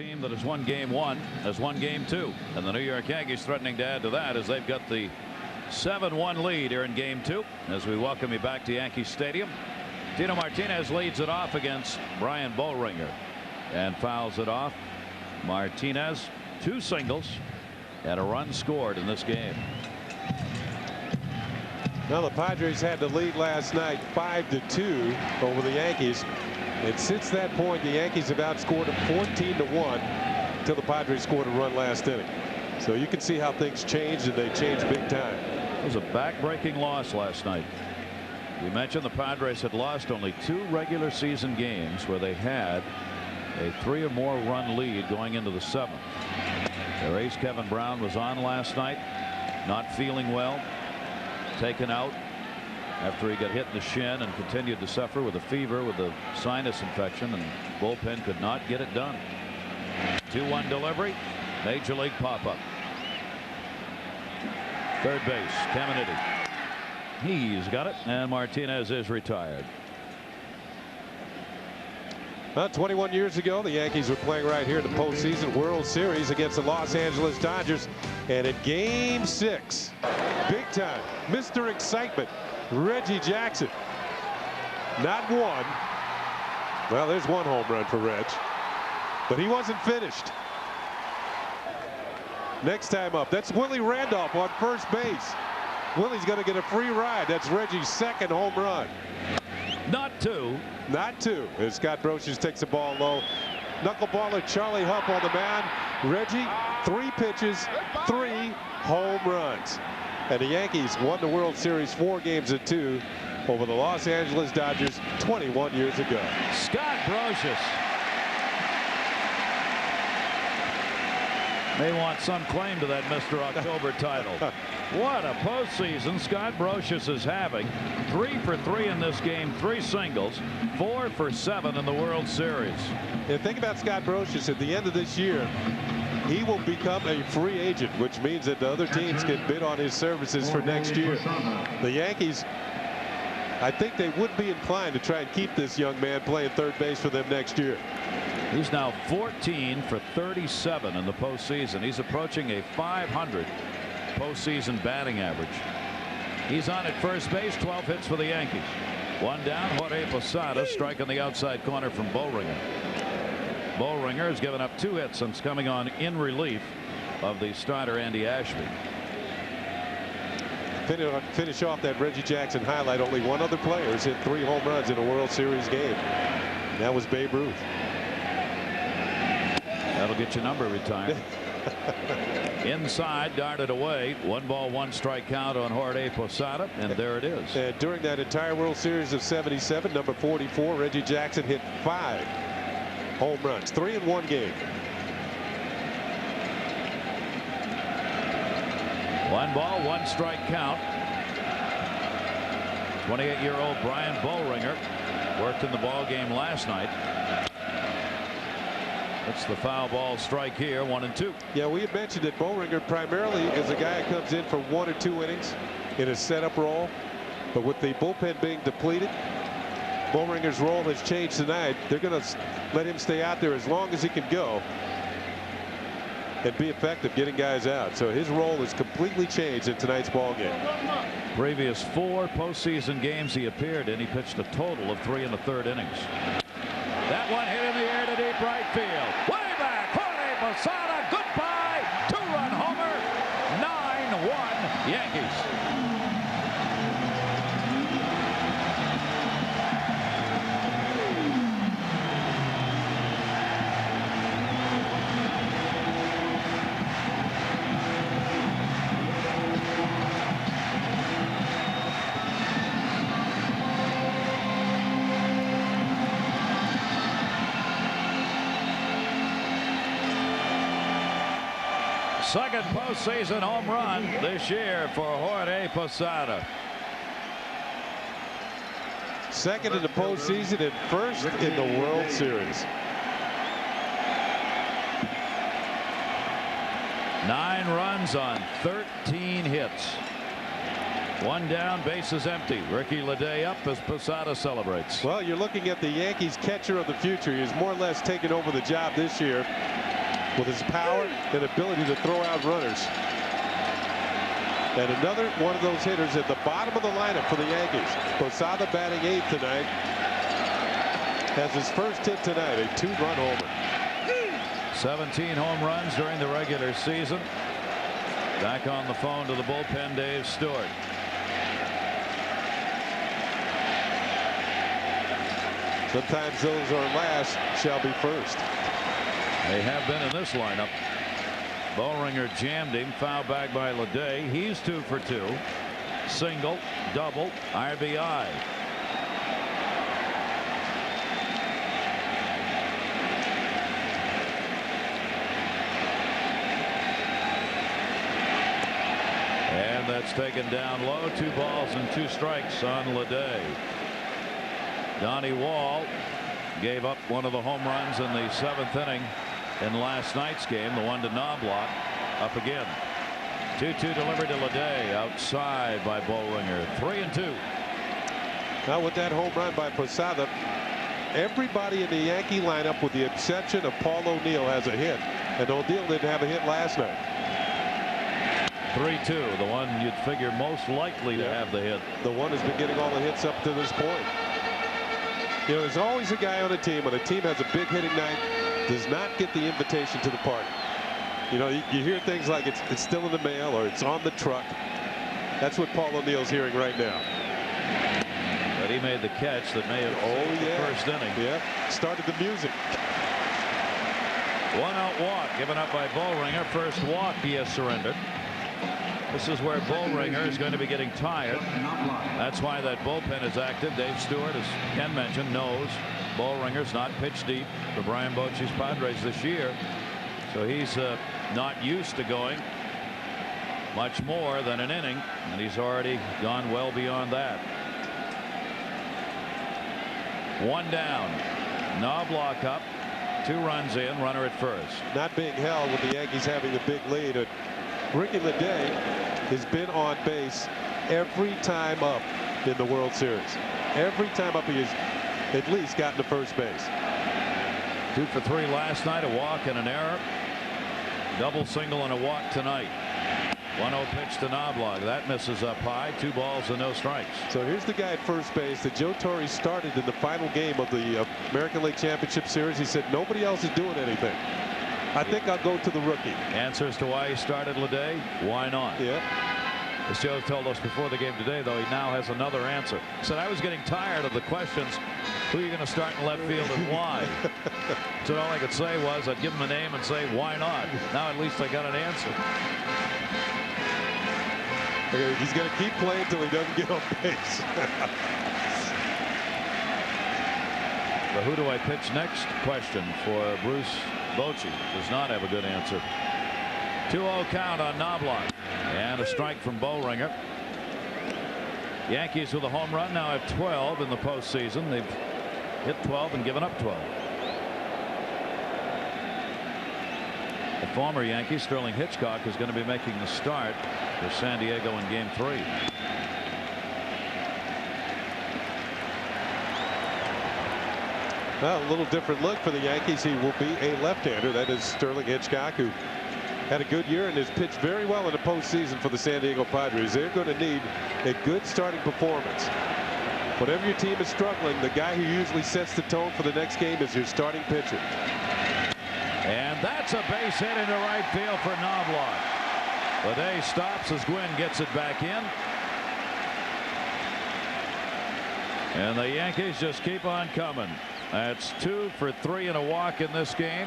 team that has won game 1 has won game 2, and the New York Yankees threatening to add to that as they've got the 7-1 lead here in game 2 as we welcome you back to Yankee Stadium. Tino Martinez leads it off against Brian Bollringer and fouls it off. Martinez 2 singles and a run scored in this game. Now the Padres had the lead last night 5-2 over the Yankees. And since that point, the Yankees have outscored them 14-1 until the Padres scored a run last inning. So you can see how things changed, and they changed big time. It was a back-breaking loss last night. We mentioned the Padres had lost only 2 regular season games where they had a 3 or more run lead going into the 7th. Their ace Kevin Brown was on last night, not feeling well, taken out after he got hit in the shin and continued to suffer with a fever with a sinus infection, and bullpen could not get it done. 2-1 delivery, major league pop-up. Third base, Caminiti. He's got it, and Martinez is retired. Well, 21 years ago, the Yankees were playing right here in the postseason World Series against the Los Angeles Dodgers, and in Game 6, big time, Mr. Excitement, Reggie Jackson. Not one. Well, there's 1 home run for Reg, but he wasn't finished. Next time up, that's Willie Randolph on first base. Willie's going to get a free ride. That's Reggie's 2nd home run. Not 2. Not 2. As Scott Brosius takes the ball low. Knuckleballer Charlie Huff on the mound. Reggie, 3 pitches, 3 home runs. And the Yankees won the World Series 4-2 over the Los Angeles Dodgers 21 years ago. Scott Brosius may want some claim to that Mr. October title. What a postseason Scott Brosius is having. 3 for 3 in this game, 3 singles, 4 for 7 in the World Series. And think about Scott Brosius at the end of this year. He will become a free agent, which means that the other teams can bid on his services for next year. The Yankees, I think they would be inclined to try and keep this young man playing third base for them next year. He's now 14 for 37 in the postseason. He's approaching a 500 postseason batting average. He's on at first base, 12 hits for the Yankees. 1 down, Jorge Posada striking the outside corner from Bollringer. Bollringer has given up 2 hits since coming on in relief of the starter Andy Ashby. Finish off that Reggie Jackson highlight. Only 1 other player has hit 3 home runs in a World Series game. That was Babe Ruth. That'll get your number retired. Inside, darted away. 1 ball, 1 strike count on Jorge Posada, and there it is. And during that entire World Series of '77, number 44, Reggie Jackson hit 5 home runs, 3 in 1 game. 1 ball, 1 strike count. 28-year-old Brian Bollringer worked in the ball game last night. That's the foul ball strike here, 1-2. Yeah, we had mentioned that Bollringer primarily is a guy who comes in for 1 or 2 innings in a setup role. But with the bullpen being depleted, Bollringer's role has changed tonight. They're going to let him stay out there as long as he can go and be effective getting guys out. So his role is completely changed in tonight's ball game. Previous 4 postseason games he appeared in, he pitched a total of 3 1/3 innings. That one hit in the air to deep right field. Way back, Jorge Posada, goodbye, 2-run homer, 9-1 Yankees. Second postseason home run this year for Jorge Posada. Second in the postseason and first in the World Series. 9 runs on 13 hits. 1 down, bases empty. Ricky Leday up as Posada celebrates. Well, you're looking at the Yankees catcher of the future. He's more or less taken over the job this year with his power and ability to throw out runners. And another one of those hitters at the bottom of the lineup for the Yankees. Posada batting 8th tonight. Has his first hit tonight, a 2-run homer. 17 home runs during the regular season. Back on the phone to the bullpen, Dave Stewart. Sometimes those are last shall be first. They have been in this lineup. Bowringer jammed him, foul back by Leday. He's 2 for 2. Single, double, RBI. And that's taken down low. 2 balls and 2 strikes on Leday. Donnie Wall gave up one of the home runs in the 7th inning in last night's game, the one to Knobloch. Up again. 2-2 delivered to Leday, outside by Bowringer. 3-2. Now with that home run by Posada, everybody in the Yankee lineup with the exception of Paul O'Neill has a hit, and O'Neill didn't have a hit last night. 3-2, the one you'd figure most likely to have the hit. The one has been getting all the hits up to this point. You know, there's always a guy on a team when a team has a big hitting night, does not get the invitation to the party. You know, you hear things like it's still in the mail or it's on the truck. That's what Paul O'Neill's hearing right now. But he made the catch that may have the first inning. Yeah, started the music. 1-out walk given up by Bowringer. First walk he has surrendered. This is where Bowringer is going to be getting tired. That's why that bullpen is active. Dave Stewart, as Ken mentioned, knows Bowringer's not pitched deep for Brian Bochy's Padres this year. So he's not used to going much more than an inning, and he's already gone well beyond that. 1 down. Knobloch up. 2 runs in. Runner at first. Not being held with the Yankees having the big lead. Ricky Leday has been on base every time up in the World Series. Every time up he has at least gotten to first base. 2 for 3 last night, a walk and an error. Double single and a walk tonight. 1-0 pitch to Knobloch. That misses up high. 2 balls and no strikes. So here's the guy at first base that Joe Torre started in the final game of the American League Championship Series. He said nobody else is doing anything. I think I'll go to the rookie. Answer as to why he started Leday? Why not? Yeah. As Joe told us before the game today, though, he now has another answer. He said, I was getting tired of the questions. Who are you going to start in left field and why? So all I could say was I'd give him a name and say, why not? Now at least I got an answer. He's going to keep playing until he doesn't get on base. The who do I pitch next question for Bruce Bochy does not have a good answer. 2-0 count on Knobloch and a strike from Bowringer. Yankees with a home run now have 12 in the postseason. They've hit 12 and given up 12. The former Yankee Sterling Hitchcock is going to be making the start for San Diego in Game 3. Well, a little different look for the Yankees. He will be a left-hander. That is Sterling Hitchcock, who had a good year and has pitched very well in the postseason for the San Diego Padres. They're going to need a good starting performance. Whenever your team is struggling, the guy who usually sets the tone for the next game is your starting pitcher. And that's a base hit into right field for Knobloch. Leday stops as Gwynn gets it back in. And the Yankees just keep on coming. That's 2 for 3 and a walk in this game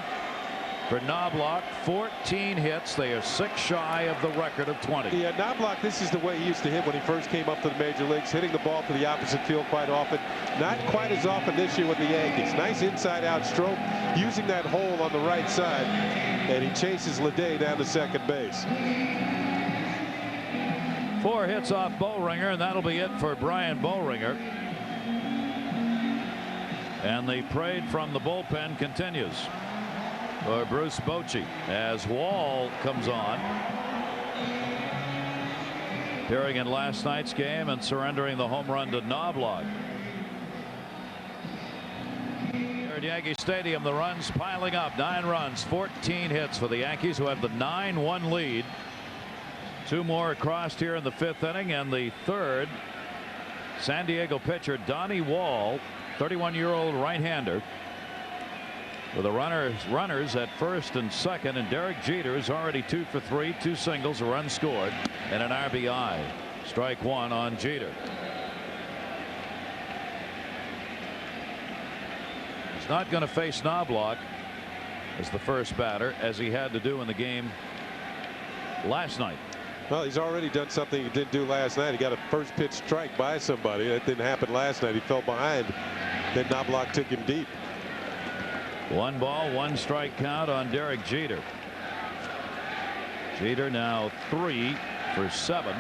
for Knobloch. 14 hits. They are 6 shy of the record of 20. Yeah, Knobloch, this is the way he used to hit when he first came up to the major leagues, hitting the ball to the opposite field quite often. Not quite as often this year with the Yankees. Nice inside out stroke, using that hole on the right side, and he chases Leday down to second base. 4 hits off Bowringer, and that'll be it for Brian Bowringer. And the parade from the bullpen continues for Bruce Bochy as Wall comes on, appearing in last night's game and surrendering the home run to Knobloch. at Yankee Stadium. The runs piling up. 9 runs, 14 hits for the Yankees, who have the 9-1 lead. 2 more across here in the 5th inning, and the 3rd. San Diego pitcher Donnie Wall, 31-year-old right-hander, with the runners at 1st and 2nd, and Derek Jeter is already 2 for 3, 2 singles, a run scored, and an RBI. Strike 1 on Jeter. He's not going to face Knobloch as the first batter, as he had to do in the game last night. Well, he's already done something he didn't do last night. He got a first pitch strike by somebody. That didn't happen last night. He fell behind. Then Knobloch took him deep. 1 ball, 1 strike count on Derek Jeter. Jeter now 3 for 7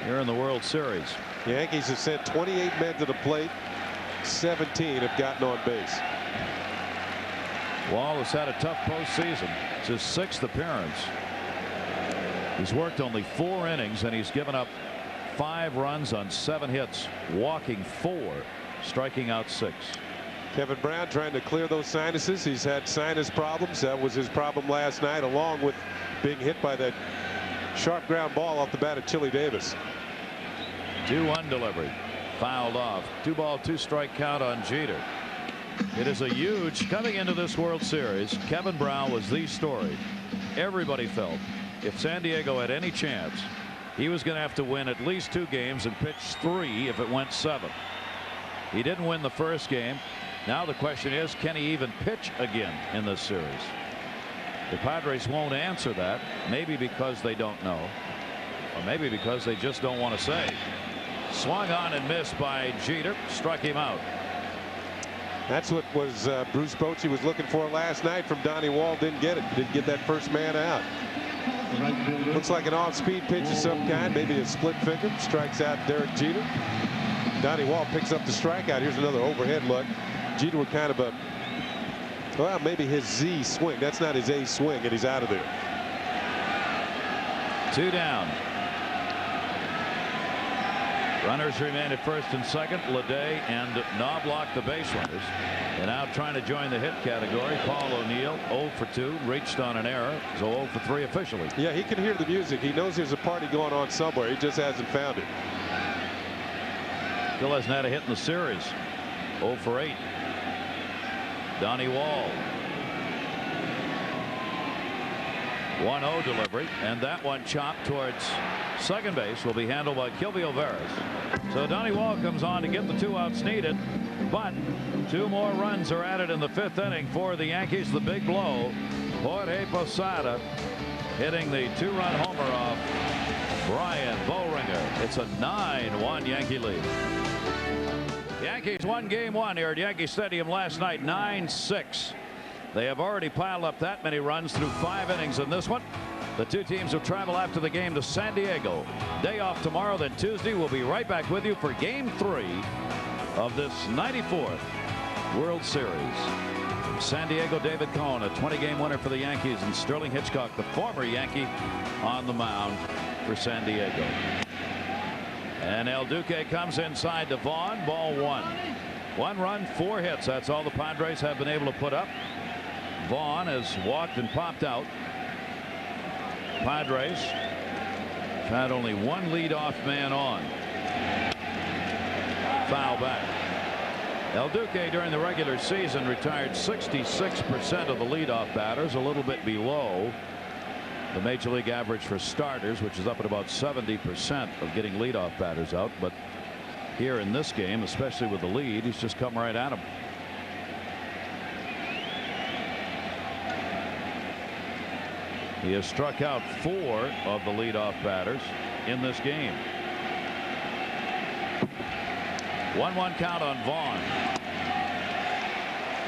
here in the World Series. The Yankees have sent 28 men to the plate. 17 have gotten on base. Wall has had a tough postseason. It's his 6th appearance. He's worked only 4 innings, and he's given up 5 runs on 7 hits, walking 4, striking out 6. Kevin Brown trying to clear those sinuses. He's had sinus problems. That was his problem last night, along with being hit by that sharp ground ball off the bat of Chili Davis. 2-1 delivery. Fouled off. 2 ball, 2 strike count on Jeter. It is a huge coming into this World Series. Kevin Brown was the story. Everybody felt if San Diego had any chance, he was going to have to win at least 2 games and pitch 3 if it went 7. He didn't win the first game. Now the question is, can he even pitch again in this series? The Padres won't answer that, maybe because they don't know, or maybe because they just don't want to say. Swung on and missed by Jeter, struck him out. That's what was Bruce Bochy was looking for last night from Donnie Wall. Didn't get it. Didn't get that first man out. Looks like an off-speed pitch of some kind, maybe a split finger. Strikes out Derek Jeter. Donnie Wall picks up the strikeout. Here's another overhead look. Jeter with kind of a, well, maybe his Z swing. That's not his A swing, and he's out of there. 2 down. Runners remain at 1st and 2nd. Leday and Knobloch, the base runners. And now trying to join the hit category. Paul O'Neill 0 for 2, reached on an error, so 0 for 3 officially. Yeah, he can hear the music. He knows there's a party going on somewhere. He just hasn't found it. Still hasn't had a hit in the series. 0 for 8. Donnie Wall. 1-0 delivery, and that one chopped towards second base. Will be handled by Kilvio Veras. So Donnie Wall comes on to get the 2 outs needed, but 2 more runs are added in the 5th inning for the Yankees. The big blow. Jorge Posada hitting the 2-run homer off Brian Boehringer. It's a 9-1 Yankee lead. Yankees won game 1 here at Yankee Stadium last night, 9-6. They have already piled up that many runs through 5 innings in this one. The 2 teams will travel after the game to San Diego. Day off tomorrow, then Tuesday. We'll be right back with you for game 3 of this 94th World Series. San Diego, David Cone, a 20-game winner for the Yankees, and Sterling Hitchcock, the former Yankee, on the mound for San Diego. And El Duque comes inside to Vaughn. Ball 1. 1 run, 4 hits. That's all the Padres have been able to put up. Vaughn has walked and popped out. Padres had only 1 leadoff man on. Foul back. El Duque during the regular season retired 66% of the leadoff batters, a little bit below the major league average for starters, which is up at about 70% of getting leadoff batters out. But here in this game, especially with the lead, he's just come right at him. He has struck out 4 of the leadoff batters in this game. 1-1 count on Vaughn.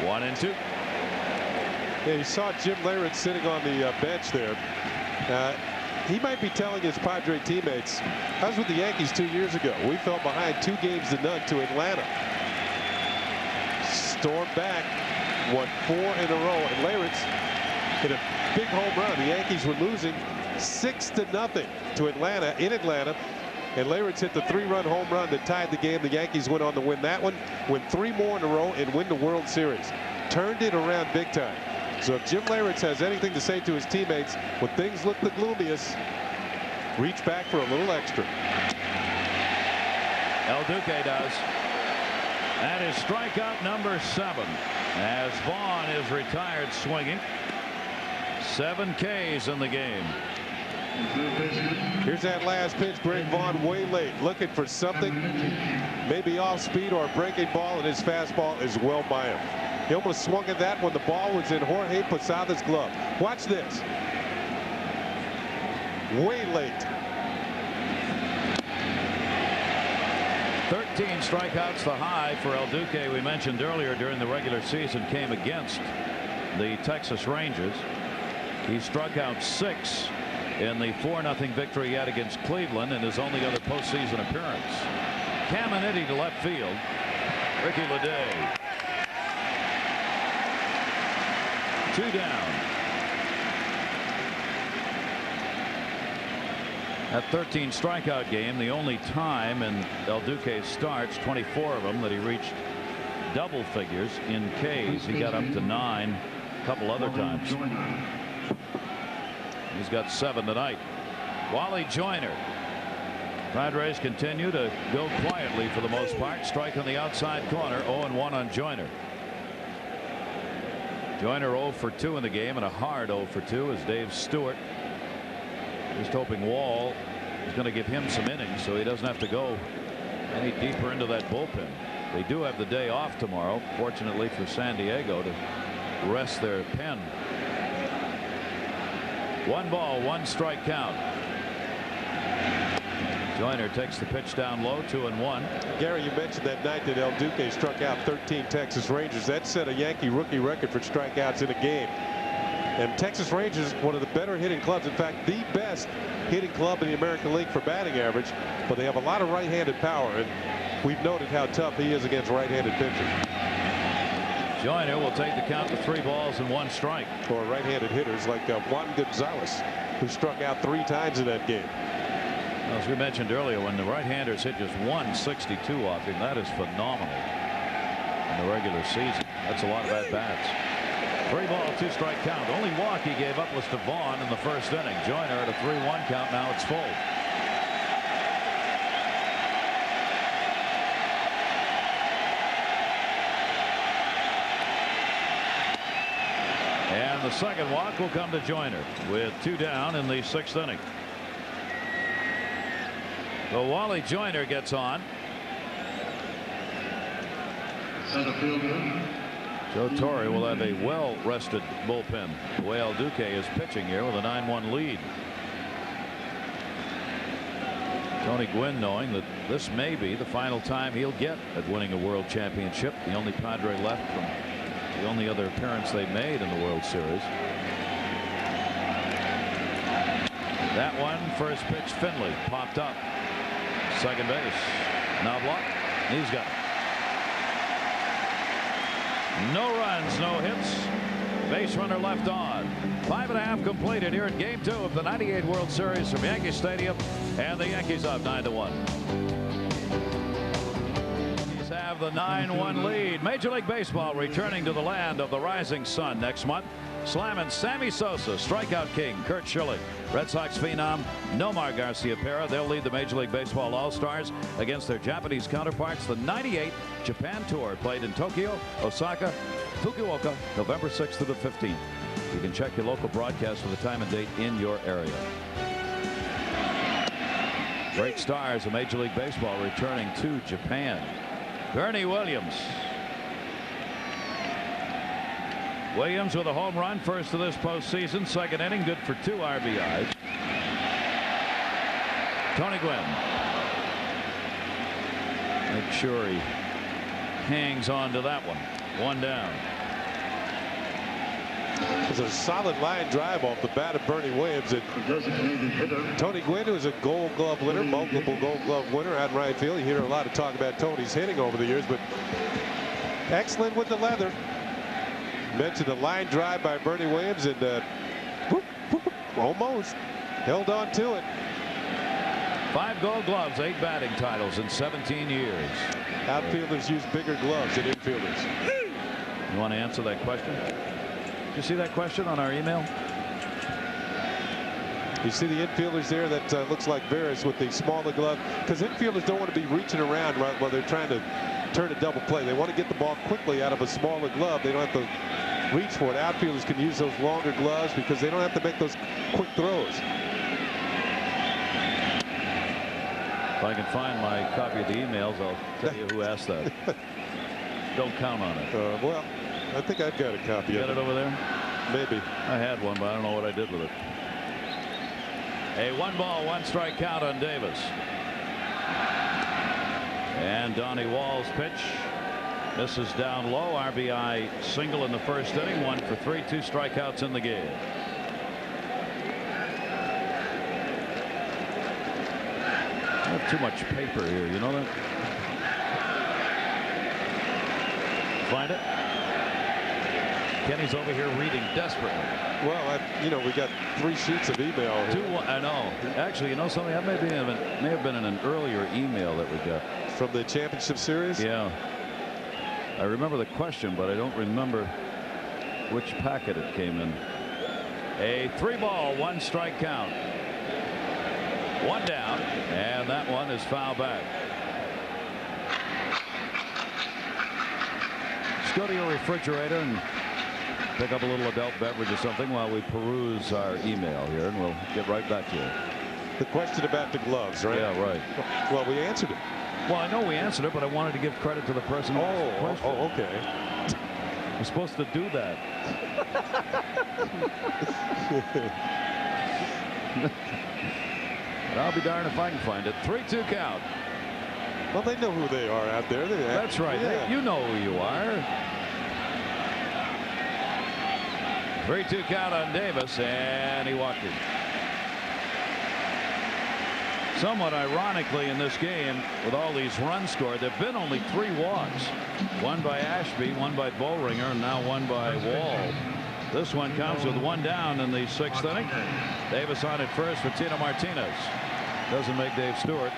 1-2. Yeah, you saw Jim Leyritz sitting on the bench there. He might be telling his Padre teammates, I was with the Yankees 2 years ago. We fell behind 2 games to none to Atlanta. Stormed back, won 4 in a row, and Leyritz hit a big home run. The Yankees were losing 6-0 to Atlanta in Atlanta, and Leyritz hit the 3-run home run that tied the game. The Yankees went on to win that one, win 3 more in a row, and win the World Series. turned it around big time. So if Jim Leyritz has anything to say to his teammates when things look the gloomiest, reach back for a little extra. El Duque does. That is strikeout number 7 as Vaughn is retired swinging. 7 Ks in the game. Here's that last pitch. Greg Vaughn way late, looking for something, maybe off speed or a breaking ball, and his fastball is well by him. He almost swung at that when the ball was in Jorge Posada's glove. Watch this. Way late. 13 strikeouts, the high for El Duque we mentioned earlier during the regular season, came against the Texas Rangers. He struck out 6 in the 4-0 victory yet against Cleveland in his only other postseason appearance. Caminiti to left field. Ricky Leday. 2 down. That 13 strikeout game, the only time in El Duque's starts, 24 of them, that he reached double figures in Ks. He got up to 9 a couple other times. He's got 7 tonight. Wally Joyner. Padres continue to go quietly for the most part. Strike on the outside corner. 0-1 on Joyner. Joyner 0 for 2 in the game, and a hard 0 for 2 is Dave Stewart. Just hoping Wall is going to give him some innings so he doesn't have to go any deeper into that bullpen. They do have the day off tomorrow, fortunately for San Diego, to rest their pen. 1 ball, 1 strike count. Joyner takes the pitch down low, 2-1. Gary, you mentioned that night that El Duque struck out 13 Texas Rangers. That set a Yankee rookie record for strikeouts in a game. And Texas Rangers, one of the better hitting clubs, in fact the best hitting club in the American League for batting average, but they have a lot of right-handed power, and we've noted how tough he is against right-handed pitchers. Joyner will take the count to 3 balls and 1 strike. For right-handed hitters like Juan Gonzalez, who struck out 3 times in that game. Well, as we mentioned earlier, when the right-handers hit just 162 off him, that is phenomenal in the regular season. That's a lot of at-bats. 3 ball, 2 strike count. Only walk he gave up was to Vaughn in the first inning. Joyner at a 3-1 count. Now it's full. And the second walk will come to Joyner with 2 down in the 6th inning. So Wally Joyner gets on. Center fielder Joe Torre will have a well-rested bullpen. The way El Duque is pitching here with a 9-1 lead. Tony Gwynn knowing that this may be the final time he'll get at winning a world championship. The only Padre left from the only other appearance they made in the World Series. That one, first pitch, Finley popped up. Second base. Knobloch. He's got it. No runs, no hits. Base runner left on. 5.5 completed here in Game 2 of the '98 World Series from Yankee Stadium, and the Yankees up 9-1. Yankees have the 9-1 lead. Major League Baseball returning to the land of the rising sun next month. Slamming Sammy Sosa, strikeout king Kurt Schilling, Red Sox phenom Nomar Garciaparra. They'll lead the Major League Baseball All-Stars against their Japanese counterparts. The '98 Japan Tour played in Tokyo, Osaka, Fukuoka, November 6th through the 15th. You can check your local broadcast for the time and date in your area. Great stars of Major League Baseball returning to Japan. Bernie Williams. Williams with a home run, first of this postseason. Second inning, good for 2 RBIs. Tony Gwynn. Make sure he hangs on to that one. 1 down. It's a solid line drive off the bat of Bernie Williams. And Tony Gwynn, who is a Gold Glove winner, multiple Gold Glove winner out in right field. You hear a lot of talk about Tony's hitting over the years, but excellent with the leather. Mentioned a line drive by Bernie Williams, and almost held on to it. 5 Gold Gloves, 8 batting titles in 17 years. Outfielders use bigger gloves than infielders. You want to answer that question? Did you see that question on our email? You see the infielders there, that looks like Veras with the smaller glove, because infielders don't want to be reaching around right while they're trying to turn a double play. They want to get the ball quickly out of a smaller glove. They don't have to reach for it. Outfielders can use those longer gloves because they don't have to make those quick throws. If I can find my copy of the emails, I'll tell you who asked that. Don't count on it. Well, I think I've got a copy You of got it over there? Maybe. I had one, but I don't know what I did with it. A 1-ball, 1-strike count on Davis. And Donnie Wall's pitch. This is down low. RBI single in the first inning. 1 for 3. 2 strikeouts in the game. I have too much paper here. You know that? Find it? Kenny's over here reading desperately. Well, we got 3 sheets of email here. I know. Actually, you know something? That may have been in an earlier email that we got. From the championship series? Yeah. I remember the question, but I don't remember which packet it came in. A 3-ball, 1-strike count. 1 down, and that one is foul back. Let's go to your refrigerator and pick up a little adult beverage or something while we peruse our email here, and we'll get right back to you. The question about the gloves, right? Yeah, right. Well, we answered it. Well, I know we answered it, but I wanted to give credit to the person who asked the question. Oh, okay. We're supposed to do that. I'll be darned if I can find it. 3-2 count. Well, they know who they are out there. That's right. Yeah. You know who you are. 3-2 count on Davis, and he walked it. Somewhat ironically, in this game, with all these runs scored, there have been only 3 walks. 1 by Ashby, 1 by Bollringer, and now 1 by Wall. This one comes with 1 down in the 6th inning. Davis on at first for Tino Martinez. Doesn't make Dave Stewart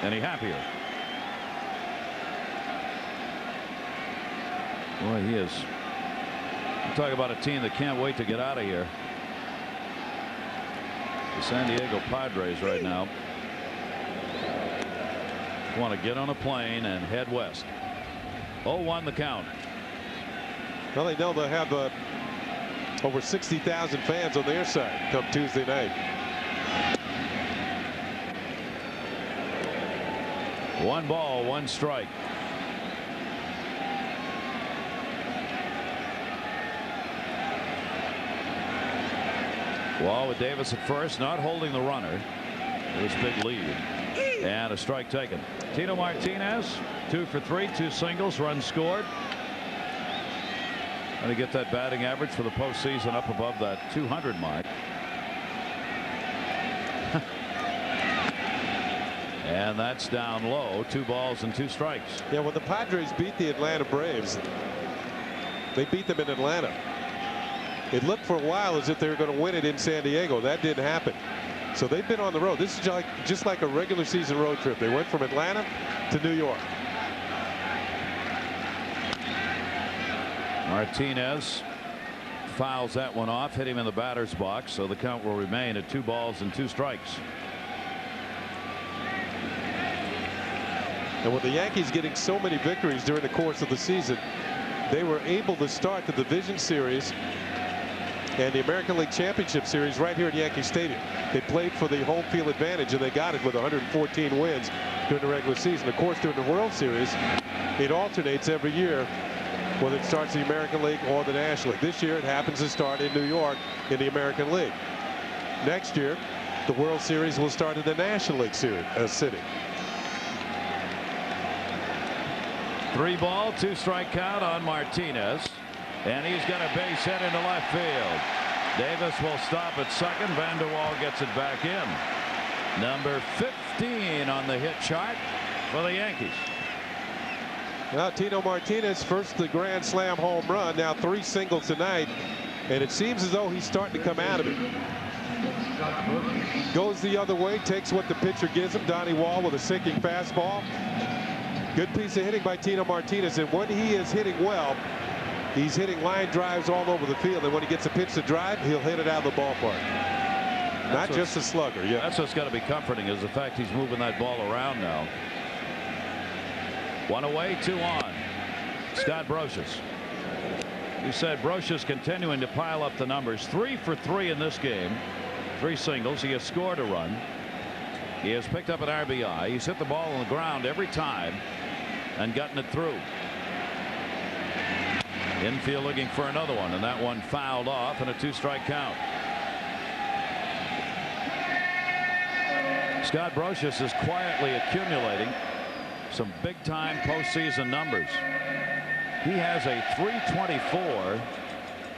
any happier. Boy, he is. You talk about a team that can't wait to get out of here. The San Diego Padres right now want to get on a plane and head west. 0-1 the count. Well, they know they'll have over 60,000 fans on their side come Tuesday night. 1 ball, 1 strike. Wall with Davis at first, not holding the runner. This big lead. And a strike taken. Tino Martinez, 2 for 3, 2 singles, runs scored. And to get that batting average for the postseason up above that 200 mark. And that's down low. 2 balls and 2 strikes. Yeah, when the Padres beat the Atlanta Braves, they beat them in Atlanta. It looked for a while as if they were going to win it in San Diego. That didn't happen. So they've been on the road. This is just like a regular season road trip. They went from Atlanta to New York. Martinez fouls that one off, hit him in the batter's box, so the count will remain at 2 balls and 2 strikes. And with the Yankees getting so many victories during the course of the season, they were able to start the division series and the American League Championship Series right here at Yankee Stadium. They played for the home field advantage, and they got it with 114 wins during the regular season. Of course, during the World Series, it alternates every year, whether it starts the American League or the National League. This year, it happens to start in New York in the American League. Next year, the World Series will start in the National League city. 3 ball, 2 strike count on Martinez. And he's got a base hit into left field. Davis will stop at second. Van der Waal gets it back in. Number 15 on the hit chart for the Yankees. Now Tino Martinez, first the grand slam home run, now 3 singles tonight, and it seems as though he's starting to come out of it. Goes the other way, takes what the pitcher gives him. Donnie Wall with a sinking fastball. Good piece of hitting by Tino Martinez, and when he is hitting well, He's hitting line drives all over the field, and when he gets a pitch to drive, he'll hit it out of the ballpark. Not just a slugger. Yeah, that's what's got to be comforting, is the fact he's moving that ball around now. 1 away, 2 on. Scott Brosius. You said Brosius continuing to pile up the numbers. 3 for 3 in this game. 3 singles. He has scored a run. He has picked up an RBI. He's hit the ball on the ground every time and gotten it through. Infield looking for another one, and that one fouled off, and a 2-strike count. Scott Brosius is quietly accumulating some big-time postseason numbers. He has a .324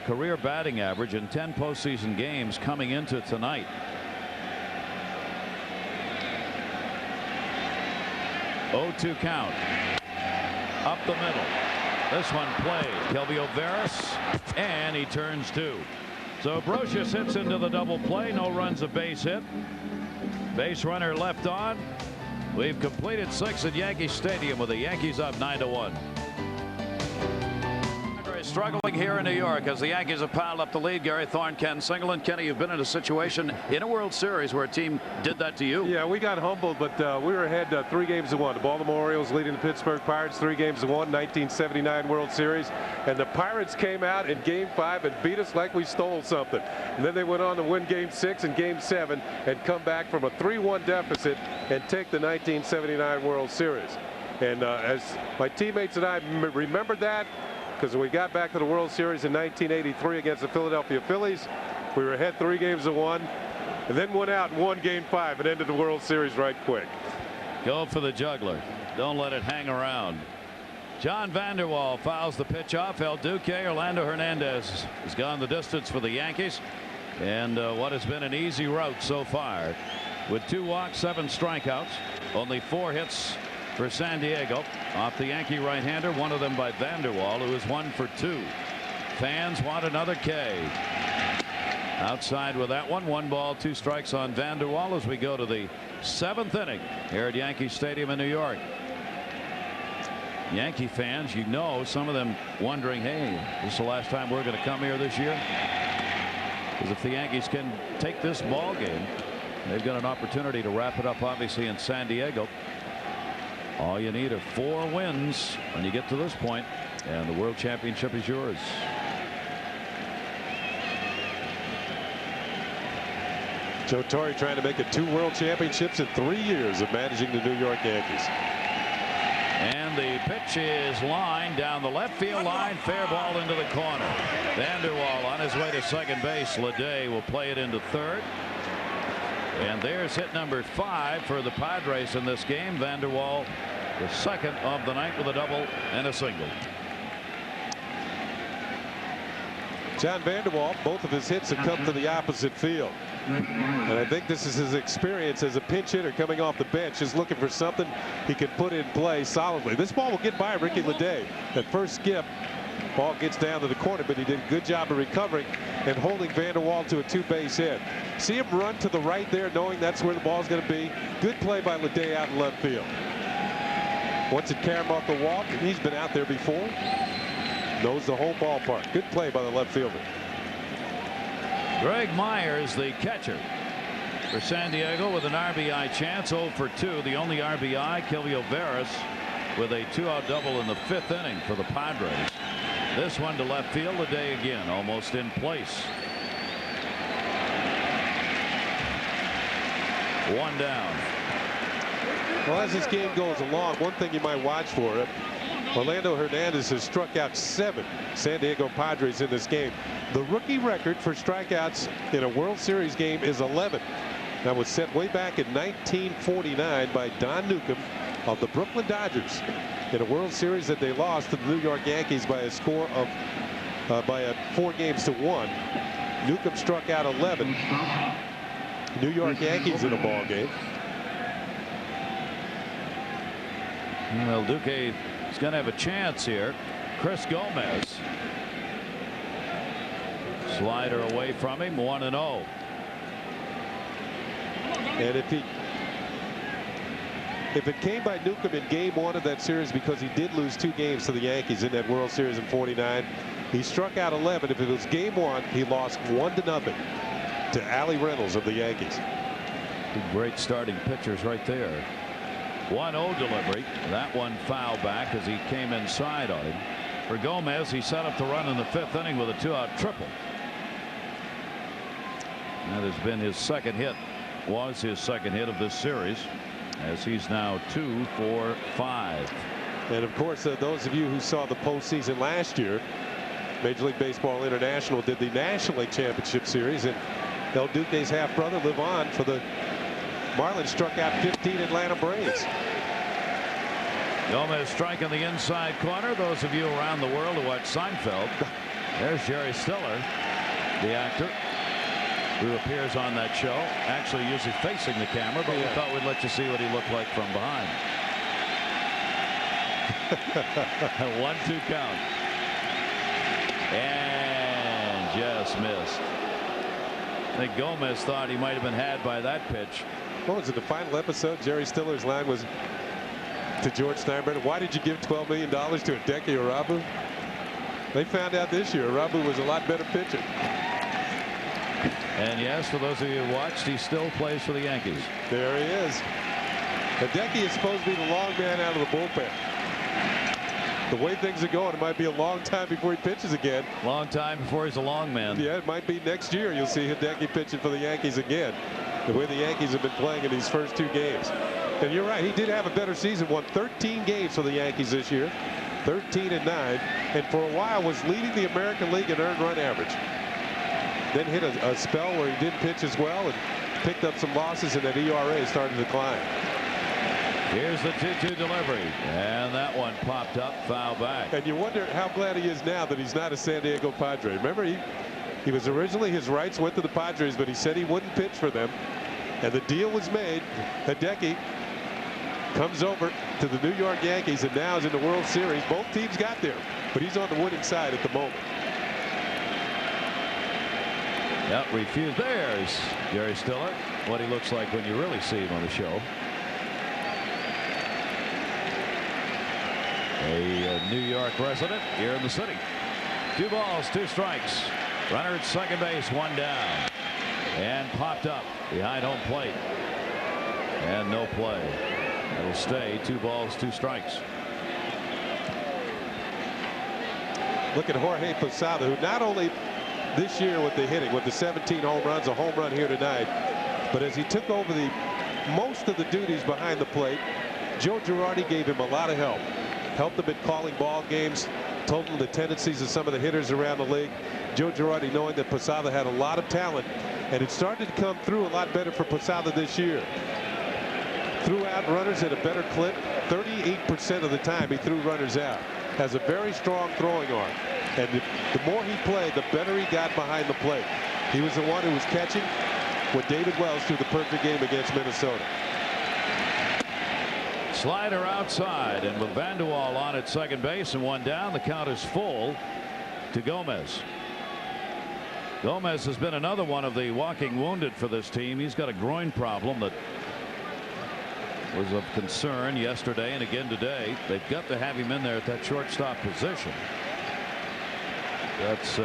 career batting average in 10 postseason games coming into tonight. Oh, 2 count. Up the middle. This one played. Kelvio Veras, and he turns 2. So Brosius hits into the double play. No runs, a base hit. Base runner left on. We've completed 6 at Yankee Stadium with the Yankees up 9-1. Struggling here in New York as the Yankees have piled up the lead. Gary Thorne, Ken Singleton. Kenny, you've been in a situation in a World Series where a team did that to you. Yeah, we got humbled, but we were ahead 3 games to 1. The Baltimore Orioles leading the Pittsburgh Pirates 3 games to 1, 1979 World Series. And the Pirates came out in Game 5 and beat us like we stole something. And then they went on to win Game 6 and Game 7 and come back from a 3-1 deficit and take the 1979 World Series. And as my teammates and I remembered that, because when we got back to the World Series in 1983 against the Philadelphia Phillies, we were ahead 3 games to 1, and then went out and won Game 5 and ended the World Series right quick. Go for the juggler. Don't let it hang around. John Vander Wal fouls the pitch off. El Duque, Orlando Hernandez has gone the distance for the Yankees, and what has been an easy route so far, with 2 walks, 7 strikeouts, only 4 hits for San Diego off the Yankee right-hander, one of them by Vander Wal, who is 1 for 2. Fans want another K. Outside with that one. 1 ball, 2 strikes on Vander Wal as we go to the 7th inning here at Yankee Stadium in New York. Yankee fans, you know, some of them wondering, hey, this is the last time we're going to come here this year? Because if the Yankees can take this ball game, they've got an opportunity to wrap it up, obviously, in San Diego. All you need are 4 wins when you get to this point, and the World Championship is yours. Joe Torre trying to make it 2 World Championships in 3 years of managing the New York Yankees. And the pitch is lined down the left field line. Fair ball into the corner. Vander Wal on his way to second base. Leday will play it into third. And there's hit number 5 for the Padres in this game. Vander Wal, the 2nd of the night, with a double and a single. John Vander Wal, both of his hits have come to the opposite field. And I think this is his experience as a pinch hitter coming off the bench, is looking for something he can put in play solidly. This ball will get by Ricky Leday. That first skip, ball gets down to the corner, but he did a good job of recovering and holding Vander Wal to a 2-base hit. See him run to the right there, knowing that's where the ball's going to be. Good play by Leday out in left field. Once it Carmichael walk, he's been out there before. Knows the whole ballpark. Good play by the left fielder. Greg Myers, the catcher for San Diego, with an RBI chance. 0 for 2. The only RBI, Kelvio Veras, with a 2-out double in the 5th inning for the Padres. This one to left field. Leday again, almost in place. 1 down. Well, as this game goes along, one thing you might watch for it, Orlando Hernandez has struck out 7 San Diego Padres in this game. The rookie record for strikeouts in a World Series game is 11. That was set way back in 1949 by Don Newcomb of the Brooklyn Dodgers in a World Series that they lost to the New York Yankees by a score of 4 games to 1. Newcomb struck out 11 New York Yankees in a ball game. Well, Duque is going to have a chance here. Chris Gomez. Slider away from him. 1-0. And if it came by Newcomb in game 1 of that series, because he did lose 2 games to the Yankees in that World Series in '49, He struck out 11. If it was game 1, he lost 1-0 to Allie Reynolds of the Yankees. Two great starting pitchers right there. 1-0 delivery. That one foul back as he came inside on him. For Gomez, he set up the run in the 5th inning with a 2-out triple. That has been his second hit. Was his second hit of this series, as he's now 2 for 5. And of course, those of you who saw the postseason last year, Major League Baseball International did the National League Championship Series, and El Duque's half-brother, Livon, for the Marlins, struck out 15 Atlanta Braves. Gomez striking the inside corner. Those of you around the world who watch Seinfeld, there's Jerry Stiller, the actor, who appears on that show, actually usually facing the camera, but we thought we'd let you see what he looked like from behind. 1-2 count. And just missed. I think Gomez thought he might have been had by that pitch. What was it, the final episode? Jerry Stiller's line was to George Steinbrenner, why did you give $12 million to Hideki Irabu? They found out this year Irabu was a lot better pitcher. And yes, for those of you who watched, he still plays for the Yankees. There he is. Hideki is supposed to be the long man out of the bullpen. The way things are going, it might be a long time before he pitches again. Long time before he's a long man. Yeah, it might be next year you'll see Hideki pitching for the Yankees again. The way the Yankees have been playing in these first 2 games. And you're right, he did have a better season. Won 13 games for the Yankees this year. 13-9. And for a while was leading the American League in earned run average. Then hit a spell where he didn't pitch as well and picked up some losses, and that ERA started to decline. Here's the 2-2 delivery, and that one popped up, foul back. And you wonder how glad he is now that he's not a San Diego Padre. Remember, he was originally, his rights went to the Padres, but he said he wouldn't pitch for them, and the deal was made. Hideki comes over to the New York Yankees and now is in the World Series. Both teams got there, but he's on the winning side at the moment. Yep, refused. There's Jerry Stiller, what he looks like when you really see him on the show. A New York resident here in the city. 2 balls, 2 strikes. Runner at second base, 1 down. And popped up behind home plate. And no play. It'll stay 2 balls, 2 strikes. Look at Jorge Posada, who not only this year with the hitting, with the 17 home runs, a home run here tonight, but as he took over most of the duties behind the plate, Joe Girardi gave him a lot of help. Helped him in calling ball games, told him the tendencies of some of the hitters around the league. Joe Girardi, knowing that Posada had a lot of talent, and it started to come through a lot better for Posada this year. Threw out runners at a better clip. 38% of the time he threw runners out. Has a very strong throwing arm. And the more he played, the better he got behind the plate. He was the one who was catching when David Wells threw the perfect game against Minnesota. Slider outside, and with Vanderwall on at second base and 1 down, the count is full to Gomez. Gomez has been another one of the walking wounded for this team. He's got a groin problem that was of concern yesterday and again today. They've got to have him in there at that shortstop position. That's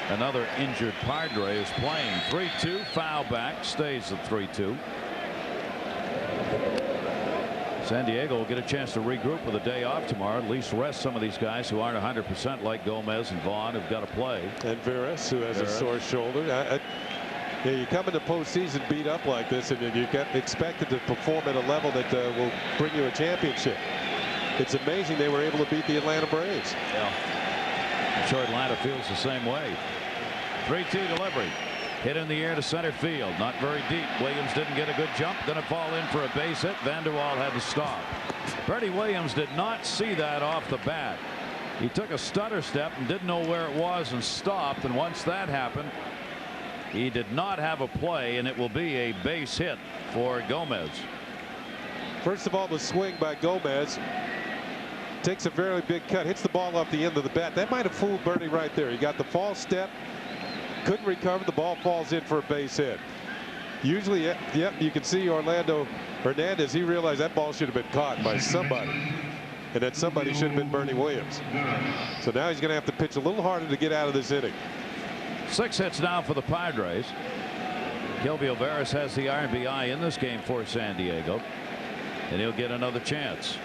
another injured Padre is playing. 3-2, foul back, stays at 3-2. San Diego will get a chance to regroup with a day off tomorrow, at least rest some of these guys who aren't 100% like Gomez and Vaughn, who've got to play. And Veras, who has a sore shoulder. Yeah, you come into postseason beat up like this, and you get expected to perform at a level that will bring you a championship. It's amazing they were able to beat the Atlanta Braves. Yeah. I'm sure Atlanta feels the same way. 3-2 delivery. Hit in the air to center field. Not very deep. Williams didn't get a good jump. Going to fall in for a base hit. Vanderwall had to stop. Freddie Williams did not see that off the bat. He took a stutter step and didn't know where it was and stopped. And once that happened, he did not have a play, and it will be a base hit for Gomez. First of all, the swing by Gomez takes a very big cut, hits the ball off the end of the bat. That might have fooled Bernie right there. He got the false step, couldn't recover, the ball falls in for a base hit. Usually, yep, you can see Orlando Hernandez, he realized that ball should have been caught by somebody. and that somebody should have been Bernie Williams. So now he's going to have to pitch a little harder to get out of this inning. 6 hits now for the Padres. Gilvio Veras has the RBI in this game for San Diego, and he'll get another chance.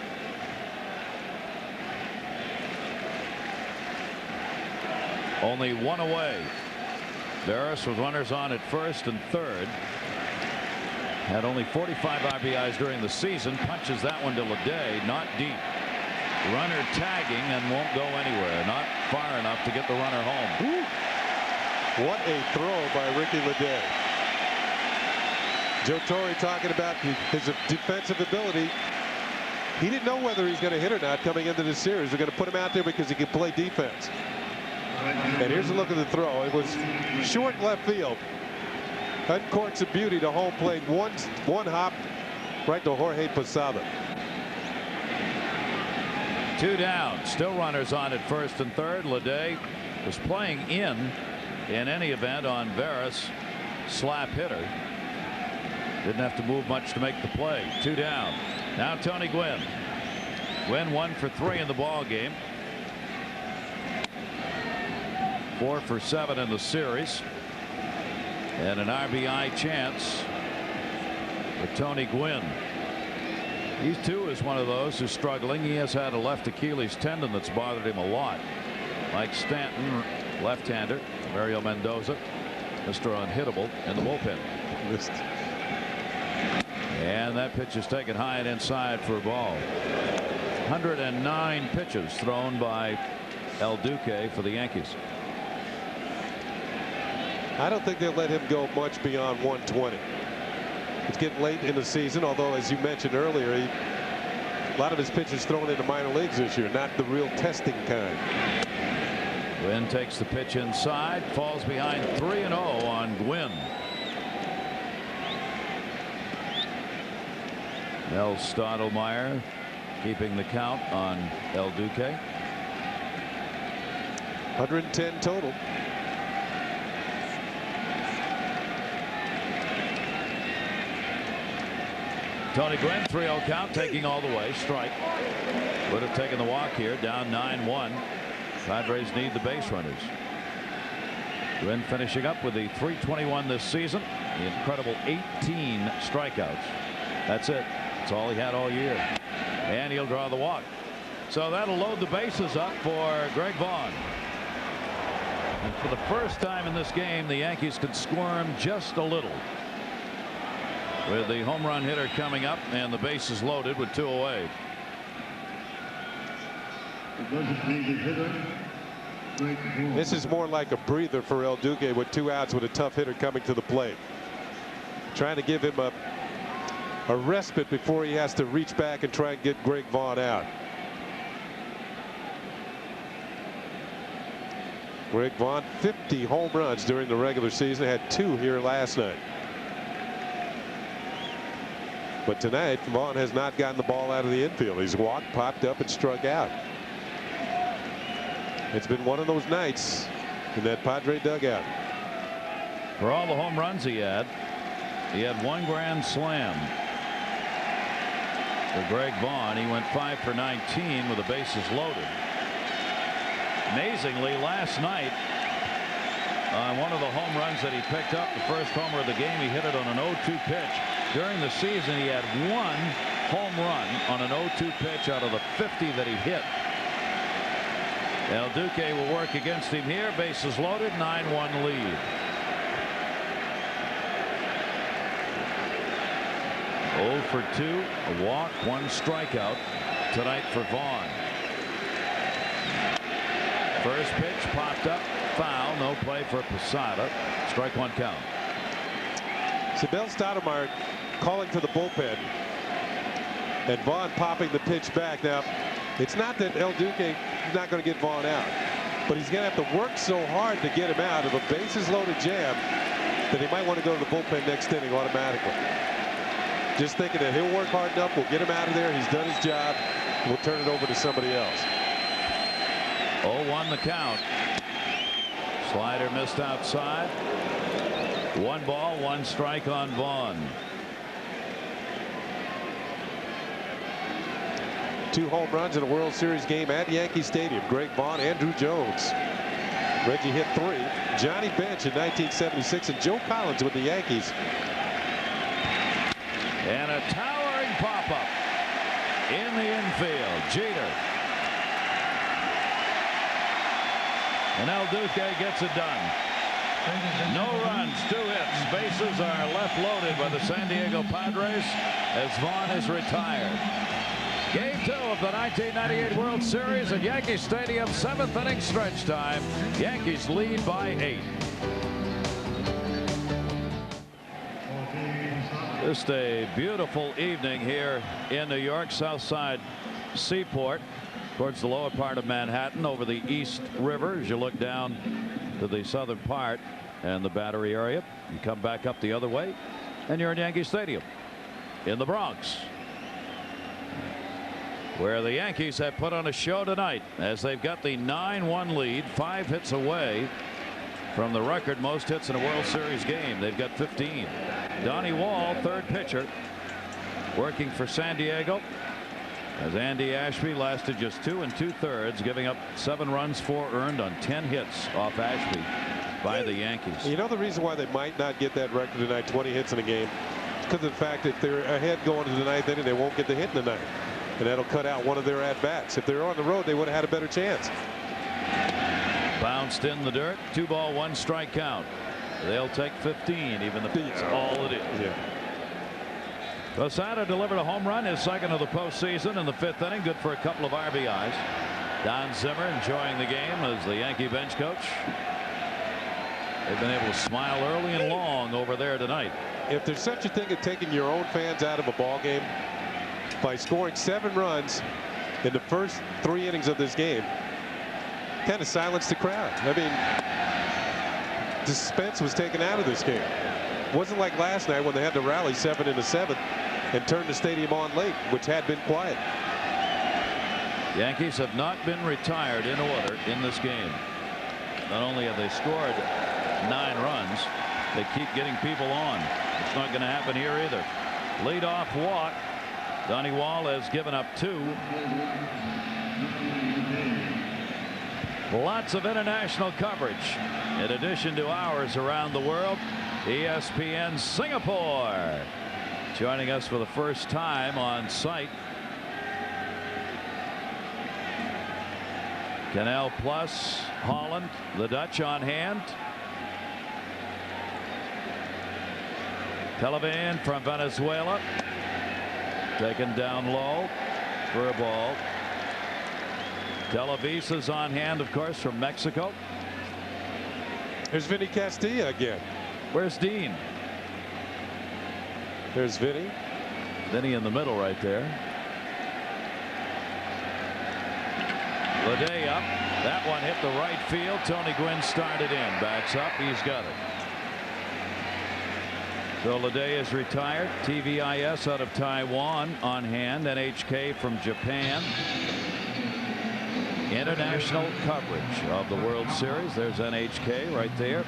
Only one away. Veras with runners on at first and third. Had only 45 RBIs during the season. Punches that one to Leday, not deep. Runner tagging and won't go anywhere. Not far enough to get the runner home. Woo. What a throw by Ricky Leday. Joe Torre talking about his defensive ability. He didn't know whether he's going to hit or not coming into this series. They're going to put him out there because he can play defense. And here's a look at the throw. It was short left field. Uncorks a beauty to home plate. One hop right to Jorge Posada. 2 down. Still runners on at first and third. Leday was playing in any event on Veras. Slap hitter. Didn't have to move much to make the play. 2 down. Now Tony Gwynn. Gwynn 1 for 3 in the ball game. 4 for 7 in the series. And an RBI chance for Tony Gwynn. He too is one of those who's struggling. He has had a left Achilles tendon that's bothered him a lot. Mike Stanton, left-hander. Mario Mendoza, Mr. Unhittable, in the bullpen. And that pitch is taken high and inside for a ball. 109 pitches thrown by El Duque for the Yankees. I don't think they'll let him go much beyond 120. It's getting late in the season, although, as you mentioned earlier, a lot of his pitches thrown into minor leagues this year, not the real testing kind. Gwynn takes the pitch inside, falls behind 3-0 on Gwynn. Mel Stottlemyre keeping the count on El Duque. 110 total. Tony Gwynn, 3-0 count, taking all the way. Strike. Would have taken the walk here. Down 9-1. Padres need the base runners. Gwynn finishing up with the .321 this season. The incredible 18 strikeouts. That's it. That's all he had all year. And he'll draw the walk. So that'll load the bases up for Greg Vaughn. And for the first time in this game, the Yankees could squirm just a little, with the home run hitter coming up and the bases loaded with 2 away. This is more like a breather for El Duque with 2 outs with a tough hitter coming to the plate. Trying to give him a respite before he has to reach back and try and get Greg Vaughn out. Greg Vaughn, 50 home runs during the regular season, had 2 here last night. But tonight, Vaughn has not gotten the ball out of the infield. He's walked, popped up, and struck out. It's been one of those nights in that Padre dugout. For all the home runs he had 1 grand slam. For Greg Vaughn, he went 5 for 19 with the bases loaded. Amazingly, last night, on one of the home runs that he picked up, the first homer of the game, he hit it on an 0-2 pitch. During the season, he had 1 home run on an 0-2 pitch out of the 50 that he hit. El Duque will work against him here. Bases loaded, 9-1 lead. 0 for 2, a walk, 1 strikeout tonight for Vaughn. First pitch popped up, foul, no play for Posada. Strike 1 count. Mel Stottlemyre calling to the bullpen, and Vaughn popping the pitch back. Now, it's not that El Duque is not going to get Vaughn out, but he's going to have to work so hard to get him out of a bases loaded jam that he might want to go to the bullpen next inning automatically. Just thinking that he'll work hard enough, we'll get him out of there, he's done his job, we'll turn it over to somebody else. 0-1 the count. Slider missed outside. 1 ball, 1 strike on Vaughn. 2 home runs in a World Series game at Yankee Stadium. Greg Vaughn, Andrew Jones. Reggie hit 3. Johnny Bench in 1976, and Joe Collins with the Yankees. And a towering pop-up in the infield. Jeter. And El Duque gets it done. No runs, 2 hits. Bases are left loaded by the San Diego Padres as Vaughn is retired. Game 2 of the 1998 World Series at Yankee Stadium. 7th inning stretch time. Yankees lead by 8. Just a beautiful evening here in New York, South Side Seaport, towards the lower part of Manhattan, over the East River as you look down to the southern part and the Battery area. You come back up the other way and you're in Yankee Stadium in the Bronx, where the Yankees have put on a show tonight as they've got the 9-1 lead, 5 hits away from the record most hits in a World Series game. They've got 15. Donnie Wall, 3rd pitcher, working for San Diego, as Andy Ashby lasted just 2 2/3, giving up 7 runs, 4 earned on 10 hits off Ashby by the Yankees. You know the reason why they might not get that record tonight, 20 hits in a game, because of the fact that they're ahead going to the 9th inning, they won't get the hit in the 9th, and that'll cut out one of their at-bats. If they're on the road, they would have had a better chance. Bounced in the dirt. 2 ball, 1 strike count. They'll take 15, even if that's all it is. Yeah. Posada delivered a home run, his 2nd of the postseason in the 5th inning. Good for a couple of RBIs. Don Zimmer enjoying the game as the Yankee bench coach. They've been able to smile early and long over there tonight. If there's such a thing as taking your own fans out of a ball game by scoring 7 runs in the first 3 innings of this game, kind of silenced the crowd. I mean, the suspense was taken out of this game. It wasn't like last night when they had to rally 7 in the 7th and turn the stadium on late, which had been quiet. Yankees have not been retired in order in this game. Not only have they scored 9 runs, they keep getting people on. It's not going to happen here either. Leadoff walk. Donnie Wall has given up 2. Lots of international coverage in addition to ours around the world. ESPN Singapore joining us for the first time on site. Canal Plus, Holland, the Dutch on hand. Television from Venezuela, taken down low for a ball. Televisa's on hand, of course, from Mexico. There's Vinny Castilla again. Where's Dean? There's Vinny. Vinny in the middle right there. Leday up. That one hit the right field. Tony Gwynn started in. Backs up. He's got it. So Leday is retired. TVIS out of Taiwan on hand. NHK from Japan. International coverage of the World Series. There's NHK right there.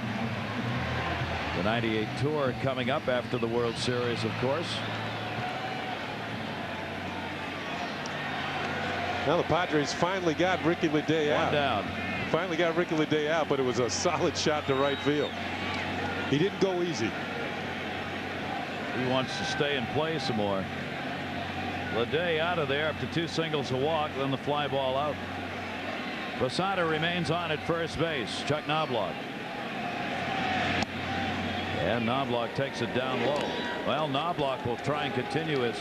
The 98 tour coming up after the World Series, of course. Now the Padres finally got Ricky Leday out. One down. Finally got Ricky Leday out, but it was a solid shot to right field. He didn't go easy. He wants to stay and play some more. Leday out of there after 2 singles, a walk, then the fly ball out. Posada remains on at first base. Chuck Knobloch. And Knobloch takes it down low. Well, Knobloch will try and continue his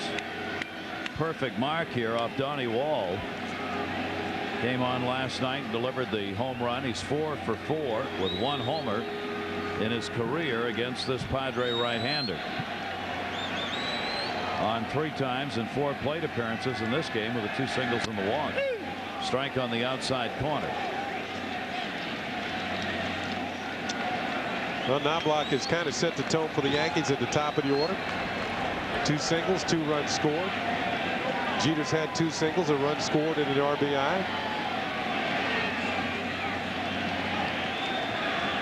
perfect mark here off Donnie Wall. Came on last night and delivered the home run. He's 4 for 4 with 1 homer in his career against this Padre right-hander. On 3 times in 4 plate appearances in this game with the 2 singles and the walk. Strike on the outside corner. Well, Knobloch has kind of set the tone for the Yankees at the top of the order. 2 singles, 2 runs scored. Jeter's had 2 singles, a run scored, and an RBI.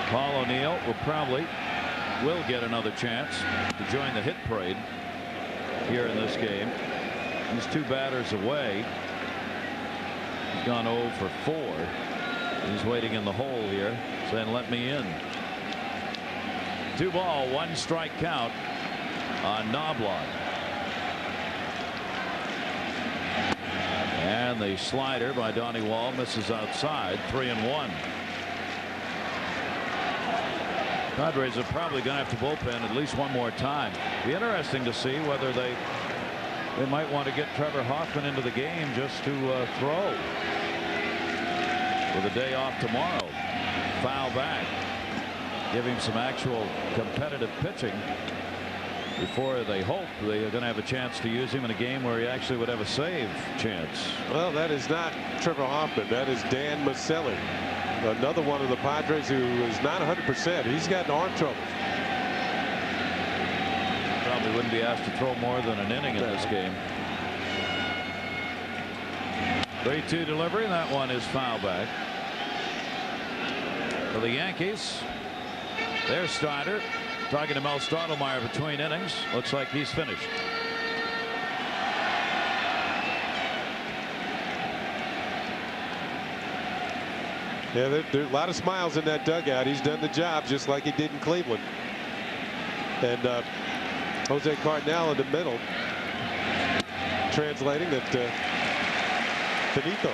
Paul O'Neill will get another chance to join the hit parade here in this game. He's 2 batters away He's gone 0 for 4. He's waiting in the hole here, saying, "Let me in." 2 ball, 1 strike count on Knobloch. And the slider by Donnie Wall misses outside. 3-1. Padres are probably going to have to bullpen at least one more time. Be interesting to see whether they might want to get Trevor Hoffman into the game just to throw with a day off tomorrow. Foul back. Give him some actual competitive pitching before they hope they are going to have a chance to use him in a game where he actually would have a save chance. Well, that is not Trevor Hoffman. That is Dan Maselli, another one of the Padres who is not 100%. He's got arm trouble. Probably wouldn't be asked to throw more than an inning in this game. 3-2 delivery. That one is foul back. For the Yankees, their starter, talking to Mel Stottlemyre between innings. Looks like he's finished. Yeah, there are a lot of smiles in that dugout. He's done the job just like he did in Cleveland. And Jose Cardinal in the middle, translating that finito.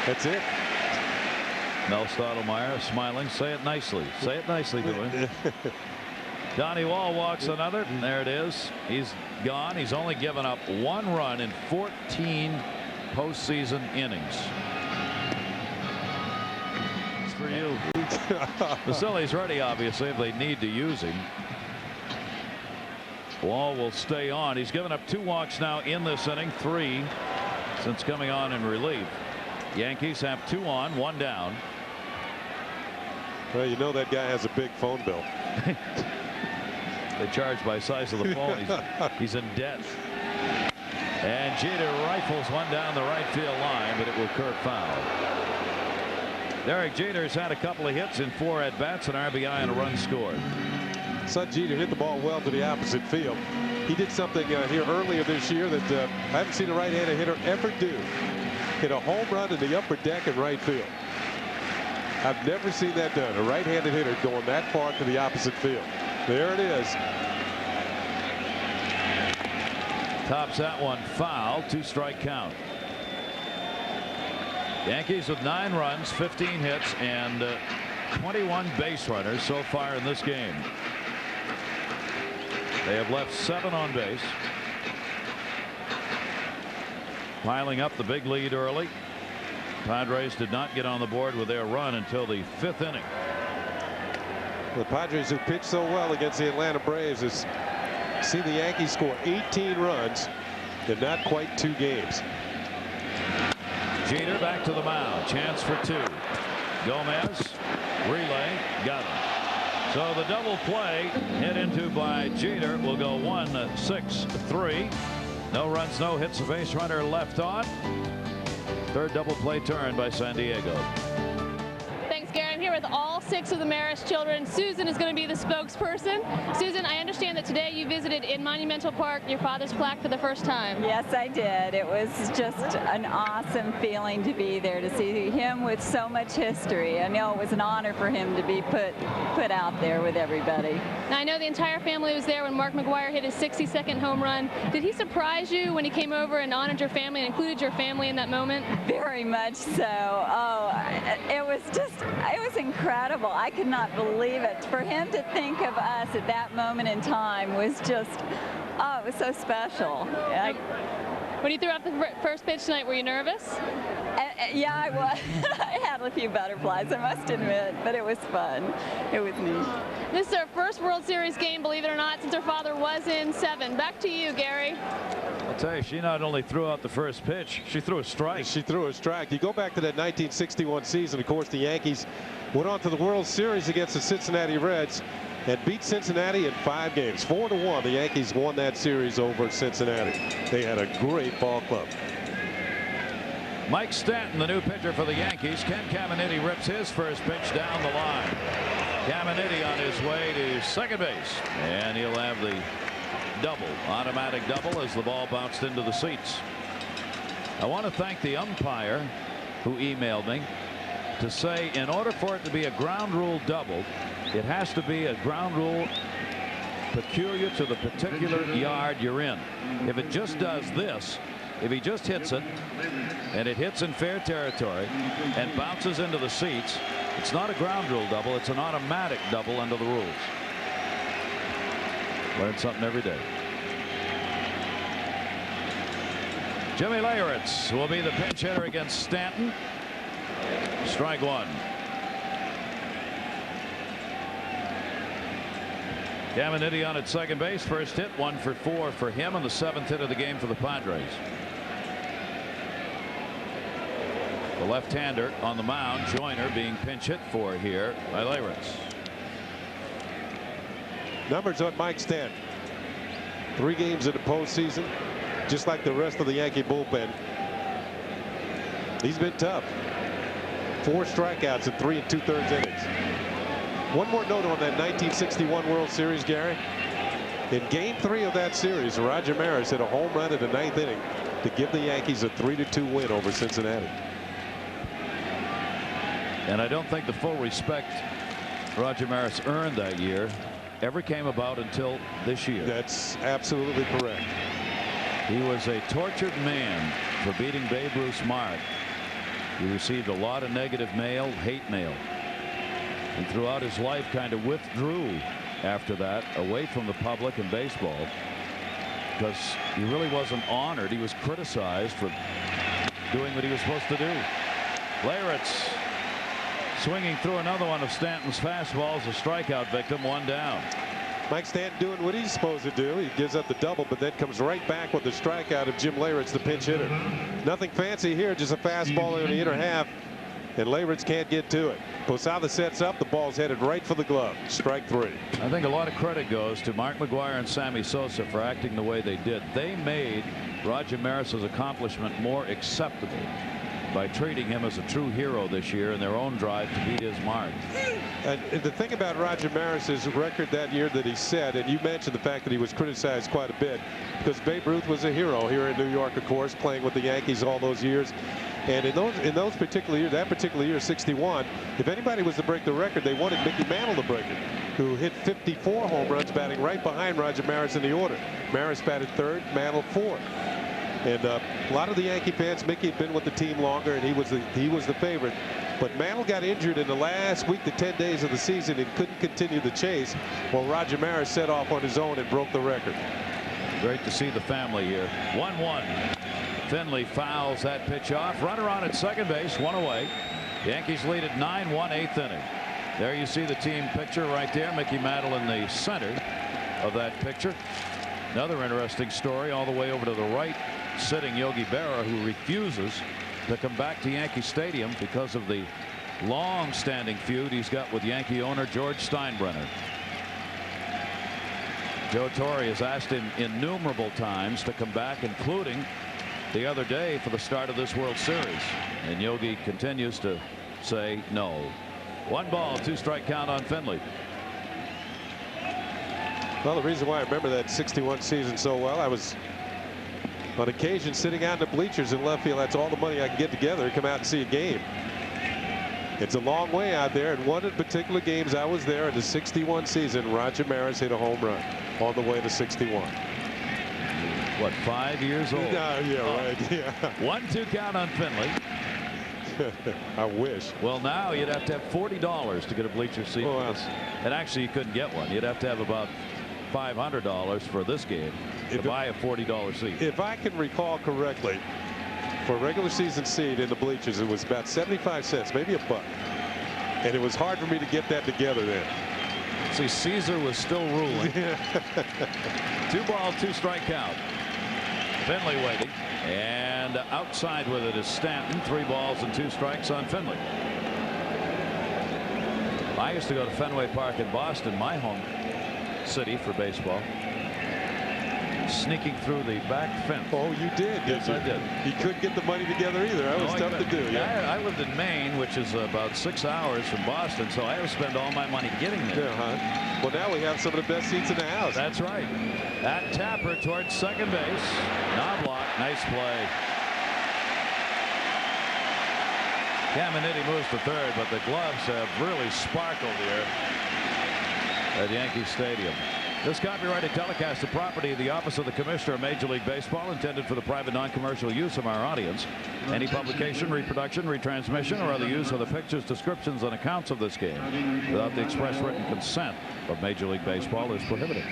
That's it. Mel Stottlemyre smiling. Say it nicely. Say it nicely to him. Donnie Wall walks another. There it is. He's gone. He's only given up 1 run in 14 postseason innings. It's for you. Maselli's ready, obviously, if they need to use him. Wall will stay on. He's given up 2 walks now in this inning, 3 since coming on in relief. Yankees have 2 on, 1 down. Well, you know that guy has a big phone bill. They charge by size of the phone. He's in debt. And Jeter rifles one down the right field line, but it will curve foul. Derek Jeter's had a couple of hits in 4 at-bats, an RBI and a run scored. Son Jeter hit the ball well to the opposite field. He did something here earlier this year that I haven't seen a right-handed hitter ever do. Hit a home run in the upper deck in right field. I've never seen that done. A right-handed hitter going that far to the opposite field. There it is. Tops that one foul. 2-strike count. Yankees with 9 runs, 15 hits, and 21 base runners so far in this game. They have left 7 on base. Piling up the big lead early. Padres did not get on the board with their run until the 5th inning. The Padres, who pitched so well against the Atlanta Braves, has seen the Yankees score 18 runs in not quite 2 games. Jeter back to the mound. Chance for 2. Gomez relay, got him. So the double play hit into by Jeter will go 1-6-3. No runs, no hits. A base runner left on. 3rd double play turn by San Diego. Thanks, Gary. I'm here with all 6 of the Maris children. Susan is going to be the spokesperson. Susan, I understand that today you visited in Monumental Park your father's plaque for the first time. Yes, I did. It was just an awesome feeling to be there, to see him with so much history. I know it was an honor for him to be put out there with everybody. Now, I know the entire family was there when Mark McGwire hit his 62nd home run. Did he surprise you when he came over and honored your family and included your family in that moment? Very much so. Oh, it was incredible. I could not believe it. For him to think of us at that moment in time was just, oh, it was so special. When you threw out the first pitch tonight, were you nervous? Yeah, I was. I had a few butterflies, I must admit, but it was fun. It was neat. This is our first World Series game, believe it or not, since her father was in 7. Back to you, Gary. I'll tell you, she not only threw out the first pitch, she threw a strike. She threw a strike. You go back to that 1961 season, of course, the Yankees went on to the World Series against the Cincinnati Reds and beat Cincinnati in 5 games. 4-1. The Yankees won that series over Cincinnati. They had a great ball club. Mike Stanton, the new pitcher for the Yankees. Ken Caminiti rips his first pitch down the line. Caminiti on his way to second base, and he'll have the automatic double as the ball bounced into the seats. I want to thank the umpire who emailed me to say in order for it to be a ground rule double, it has to be a ground rule peculiar to the particular yard you're in. If it just does this, if he just hits it and it hits in fair territory and bounces into the seats, it's not a ground rule double, it's an automatic double under the rules. Learn something every day. Jimmy Leyritz will be the pinch hitter against Stanton. Strike one. Caminiti on at second base. First hit, 1 for 4 for him, and the 7th hit of the game for the Padres. The left-hander on the mound, Joyner, being pinch hit for here by Leyritz. Numbers on Mike Stanton. 3 games in the postseason, just like the rest of the Yankee bullpen. He's been tough. 4 strikeouts in 3 2/3 innings. One more note on that 1961 World Series, Gary. In Game 3 of that series, Roger Maris hit a home run in the 9th inning to give the Yankees a 3-2 win over Cincinnati. And I don't think the full respect Roger Maris earned that year ever came about until this year. That's absolutely correct. He was a tortured man for beating Babe Ruth's mark. He received a lot of negative mail, hate mail, and throughout his life kind of withdrew after that away from the public and baseball because he really wasn't honored. He was criticized for doing what he was supposed to do. Leyritz swinging through another one of Stanton's fastballs, a strikeout victim, 1 down. Mike Stanton doing what he's supposed to do. He gives up the double, but then comes right back with the strikeout of Jim Leyritz, the pinch hitter. Nothing fancy here, just a fastball in the inner half, and Leyritz can't get to it. Posada sets up, the ball's headed right for the glove. Strike 3. I think a lot of credit goes to Mark McGwire and Sammy Sosa for acting the way they did. They made Roger Maris's accomplishment more acceptable by treating him as a true hero this year in their own drive to beat his mark. And the thing about Roger Maris's record that year that he set, and you mentioned the fact that he was criticized quite a bit because Babe Ruth was a hero here in New York, of course, playing with the Yankees all those years. And in those particular years, that particular year, 61, if anybody was to break the record, they wanted Mickey Mantle to break it, who hit 54 home runs, batting right behind Roger Maris in the order. Maris batted 3rd, Mantle 4th. And a lot of the Yankee fans, Mickey had been with the team longer, and he was the favorite. But Mantle got injured in the last week to 10 days of the season and couldn't continue the chase, while Roger Maris set off on his own and broke the record. Great to see the family here. 1-1. Finley fouls that pitch off. Runner on at second base, 1 away. Yankees lead at 9-1, 8th inning. There you see the team picture right there. Mickey Mantle in the center of that picture. Another interesting story all the way over to the right, sitting Yogi Berra, who refuses to come back to Yankee Stadium because of the long-standing feud he's got with Yankee owner George Steinbrenner. Joe Torre has asked him innumerable times to come back, including the other day for the start of this World Series, and Yogi continues to say no. 1 ball, 2 strike count on Finley. Well, the reason why I remember that 61 season so well, I was on occasion sitting out in the bleachers in left field. That's all the money I can get together to come out and see a game. It's a long way out there, and one of the particular games I was there in the 61 season, Roger Maris hit a home run on the way to 61. What, 5 years old? No, yeah, right. Yeah. 1-2 count on Finley. I wish. Well, now you'd have to have $40 to get a bleacher seat. Oh, wow. And actually, you couldn't get one. You'd have to have about $500 for this game to buy a $40 seat. If I can recall correctly, for a regular season seat in the bleachers, it was about 75 cents, maybe $1. And it was hard for me to get that together then. See, Caesar was still ruling. 2 ball, 2 strike count. Finley waiting, and outside with it is Stanton. 3 balls and 2 strikes on Finley. I used to go to Fenway Park in Boston, my home city, for baseball. Sneaking through the back fence. Oh, you did? Yes, I did. You couldn't get the money together either. That was tough to do. Yeah. I lived in Maine, which is about 6 hours from Boston, so I had to spend all my money getting there. Yeah, well, now we have some of the best seats in the house. That's right. At Tapper towards second base. Knobloch, nice play. Caminiti moves to third, but the gloves have really sparkled here at Yankee Stadium. This copyrighted telecast is property of the Office of the Commissioner of Major League Baseball, intended for the private non-commercial use of our audience. Any publication, reproduction, retransmission, or other use of the pictures, descriptions, and accounts of this game without the express written consent of Major League Baseball is prohibited.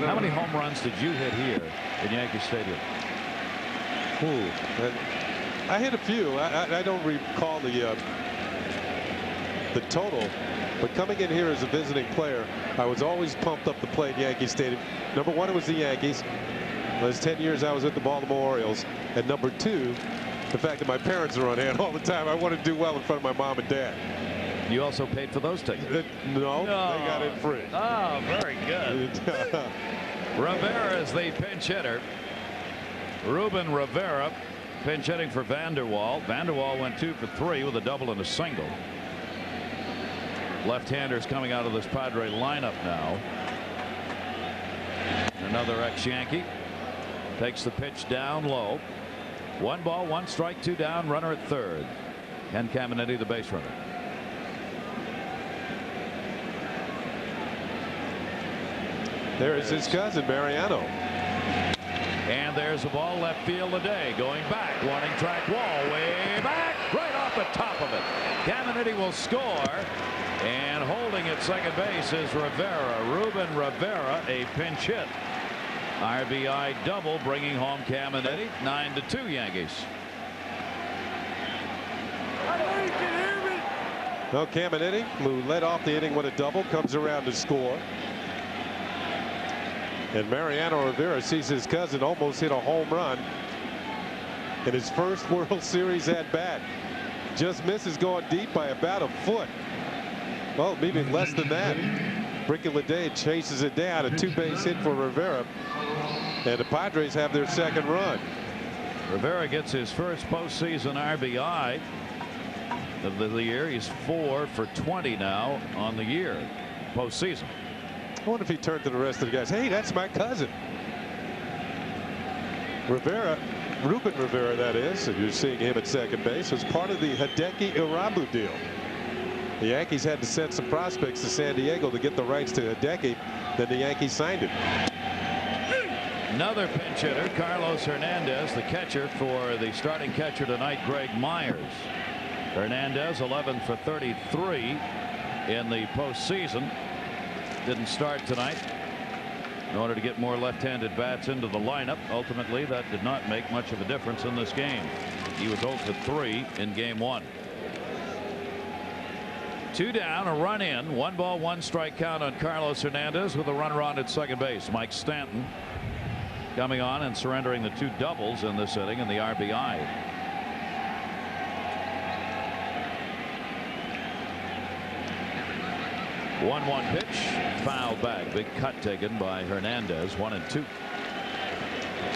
How many home runs did you hit here in Yankee Stadium? I hit a few. I don't recall the total. But coming in here as a visiting player, I was always pumped up the plate at Yankee Stadium. Number one, it was the Yankees. Those 10 years I was with the Baltimore Orioles. And number two, the fact that my parents are on hand all the time. I wanted to do well in front of my mom and dad. You also paid for those tickets? No, they got it free. Oh, very good. Rivera is the pinch hitter. Ruben Rivera pinch hitting for Vanderwall. Vanderwall went 2 for 3 with a double and a single. Left-handers coming out of this Padre lineup now. Another ex-Yankee takes the pitch down low. 1 ball, 1 strike, 2 down, runner at third. Ken Caminiti, the base runner. There is his cousin Mariano. And there's a ball left field today, going back, warning track wall, way back, right off the top of it. Caminiti will score, and holding at second base is Rivera. Ruben Rivera, a pinch hit. RBI double, bringing home Caminiti. 9-2 Yankees. Well, Caminiti, who led off the inning with a double, comes around to score. And Mariano Rivera sees his cousin almost hit a home run in his first World Series at bat. Just misses going deep by about a foot. Well, maybe less than that. Ricky Ledee chases it down, a 2-base hit for Rivera. And the Padres have their second run. Rivera gets his first postseason RBI of the year. He's 4 for 20 now on the year postseason. I wonder if he turned to the rest of the guys. Hey, that's my cousin. Rivera, Ruben Rivera, that is, and you're seeing him at second base, was part of the Hideki Irabu deal. The Yankees had to send some prospects to San Diego to get the rights to Hideki. Then the Yankees signed him. Another pinch hitter, Carlos Hernandez, the catcher for the starting catcher tonight, Greg Myers. Hernandez 11 for 33 in the postseason. Didn't start tonight in order to get more left-handed bats into the lineup. Ultimately, that did not make much of a difference in this game. He was 0 for 3 in game 1. 2 down, a run in, 1 ball, 1 strike count on Carlos Hernandez with a runner on at second base. Mike Stanton coming on and surrendering the 2 doubles in this inning and the RBI. One pitch, foul back. Big cut taken by Hernandez. 1-2.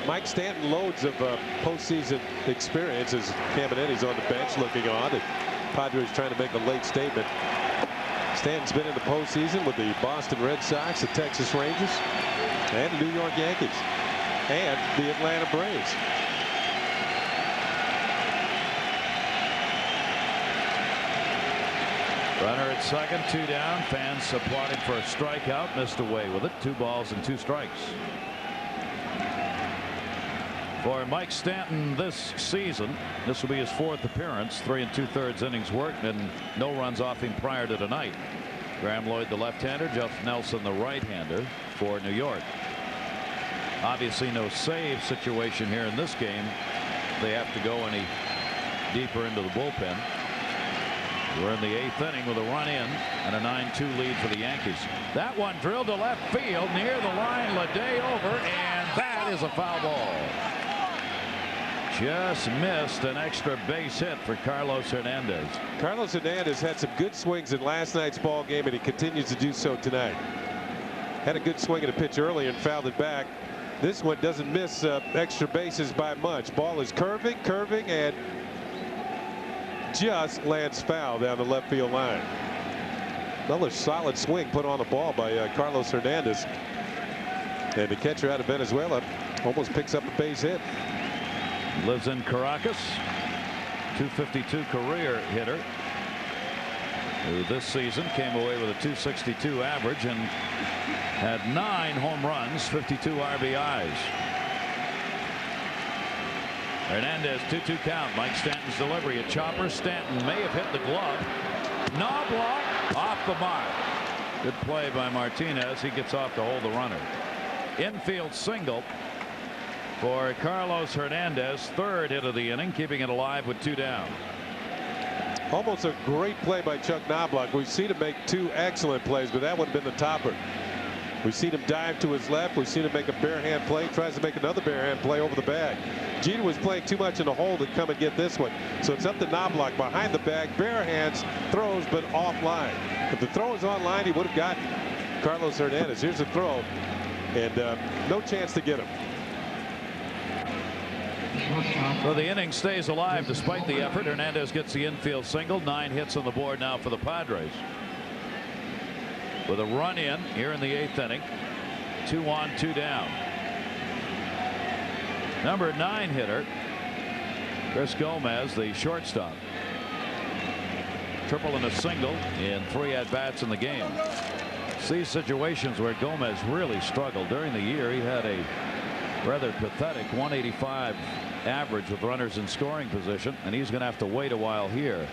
Mike Stanton loads of postseason experience as Caminiti's on the bench looking on. And Padres trying to make a late statement. Stanton's been in the postseason with the Boston Red Sox, the Texas Rangers, and the New York Yankees, and the Atlanta Braves. Runner at second, 2 down. Fans applauding for a strikeout. Missed away with it. 2 balls and 2 strikes. For Mike Stanton this season, this will be his 4th appearance. 3 2/3 innings worked and no runs off him prior to tonight. Graham Lloyd, the left-hander, Jeff Nelson, the right-hander for New York. Obviously no save situation here in this game. They have to go any deeper into the bullpen. We're in the 8th inning with a run in and a 9-2 lead for the Yankees. That one drilled to left field near the line. Ledee over, and that is a foul ball. Just missed an extra base hit for Carlos Hernandez. Carlos Hernandez had some good swings in last night's ball game, and he continues to do so tonight. Had a good swing at a pitch earlier and fouled it back. This one doesn't miss extra bases by much. Ball is curving, and just lands foul down the left field line. Another solid swing put on the ball by Carlos Hernandez. And the catcher out of Venezuela almost picks up a base hit. Lives in Caracas. .252 career hitter, who this season came away with a .262 average and had 9 home runs, 52 RBIs. Hernandez 2-2 count. Mike Stanton's delivery. A chopper. Stanton may have hit the glove. Knobloch off the mark. Good play by Martinez. He gets off to hold the runner. Infield single for Carlos Hernandez. 3rd hit of the inning, keeping it alive with 2 down. Almost a great play by Chuck Knobloch. We've seen him make 2 excellent plays, but that would have been the topper. We've seen him dive to his left. We've seen him make a bare hand play. Tries to make another bare hand play over the bag. Jeter was playing too much in the hole to come and get this one. So it's up to Knobloch behind the bag. Bare hands, throws, but offline. If the throw was online, he would have gotten Carlos Hernandez. Here's the throw, and no chance to get him. So the inning stays alive despite the effort. Hernandez gets the infield single. 9 hits on the board now for the Padres. With a run in here in the 8th inning. 2 on, 2 down. Number 9 hitter Chris Gomez, the shortstop. Triple and a single in 3 at-bats in the game. It's these situations where Gomez really struggled during the year. He had a rather pathetic 185 average with runners in scoring position, and he's going to have to wait a while here.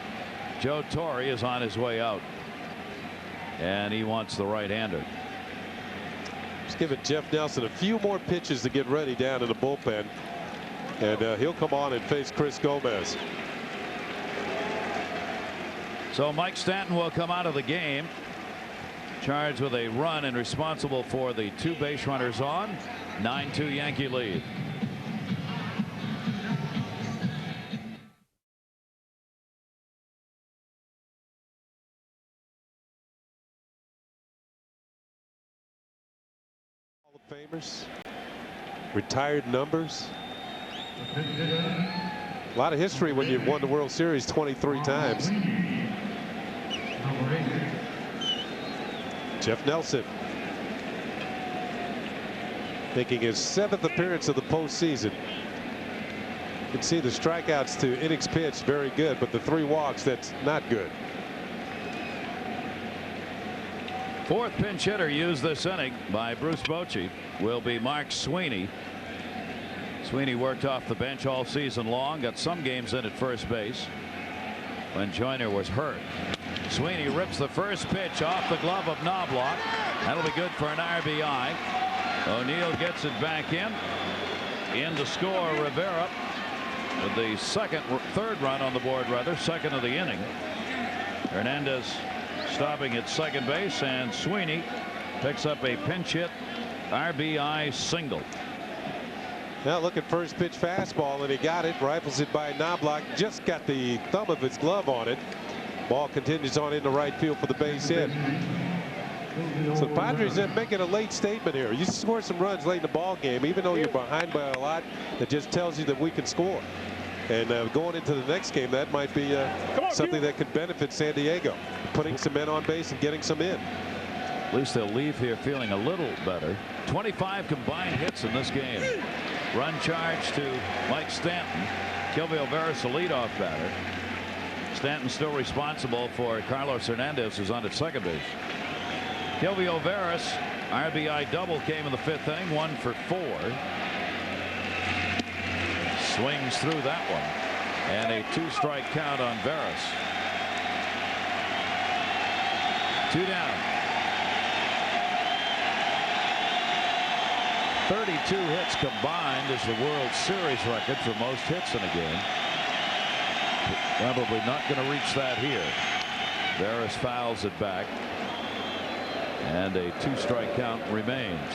Joe Torre is on his way out, and he wants the right-hander. Just giving Jeff Nelson a few more pitches to get ready down in the bullpen, and he'll come on and face Chris Gomez. So Mike Stanton will come out of the game charged with a run and responsible for the 2 base runners on. 9-2 Yankee lead. Hall of Famers, retired numbers. A lot of history when you've won the World Series 23 times. Jeff Nelson making his 7th appearance of the postseason. You can see the strikeouts to innings pitched very good, but the 3 walks, that's not good. 4th pinch hitter used this inning by Bruce Bochy will be Mark Sweeney. Sweeney worked off the bench all season long, got some games in at first base when Joyner was hurt. Sweeney rips the first pitch off the glove of Knobloch. That'll be good for an RBI. O'Neill gets it back in to score Rivera with the 3rd run on the board, rather, 2nd of the inning. Hernandez stopping at second base, and Sweeney picks up a pinch hit RBI single. Now look at first pitch fastball, and he got it, rifles it by Knobloch, just got the thumb of his glove on it. Ball continues on into right field for the base hit. So the Padres are making a late statement here. You score some runs late in the ball game, even though you're behind by a lot, that just tells you that we can score. And going into the next game, that might be something that could benefit San Diego, putting some men on base and getting some in. At least they'll leave here feeling a little better. 25 combined hits in this game. Run charge to Mike Stanton. Kilvio Veras, the leadoff batter. Stanton still responsible for Carlos Hernandez, who's on at second base. Kilvio Veras, RBI double came in the 5th inning, 1 for 4. Swings through that one, and a 2-strike count on Veras. 2 down. 32 hits combined is the World Series record for most hits in a game. Probably not going to reach that here. Veras fouls it back, and a 2-strike count remains.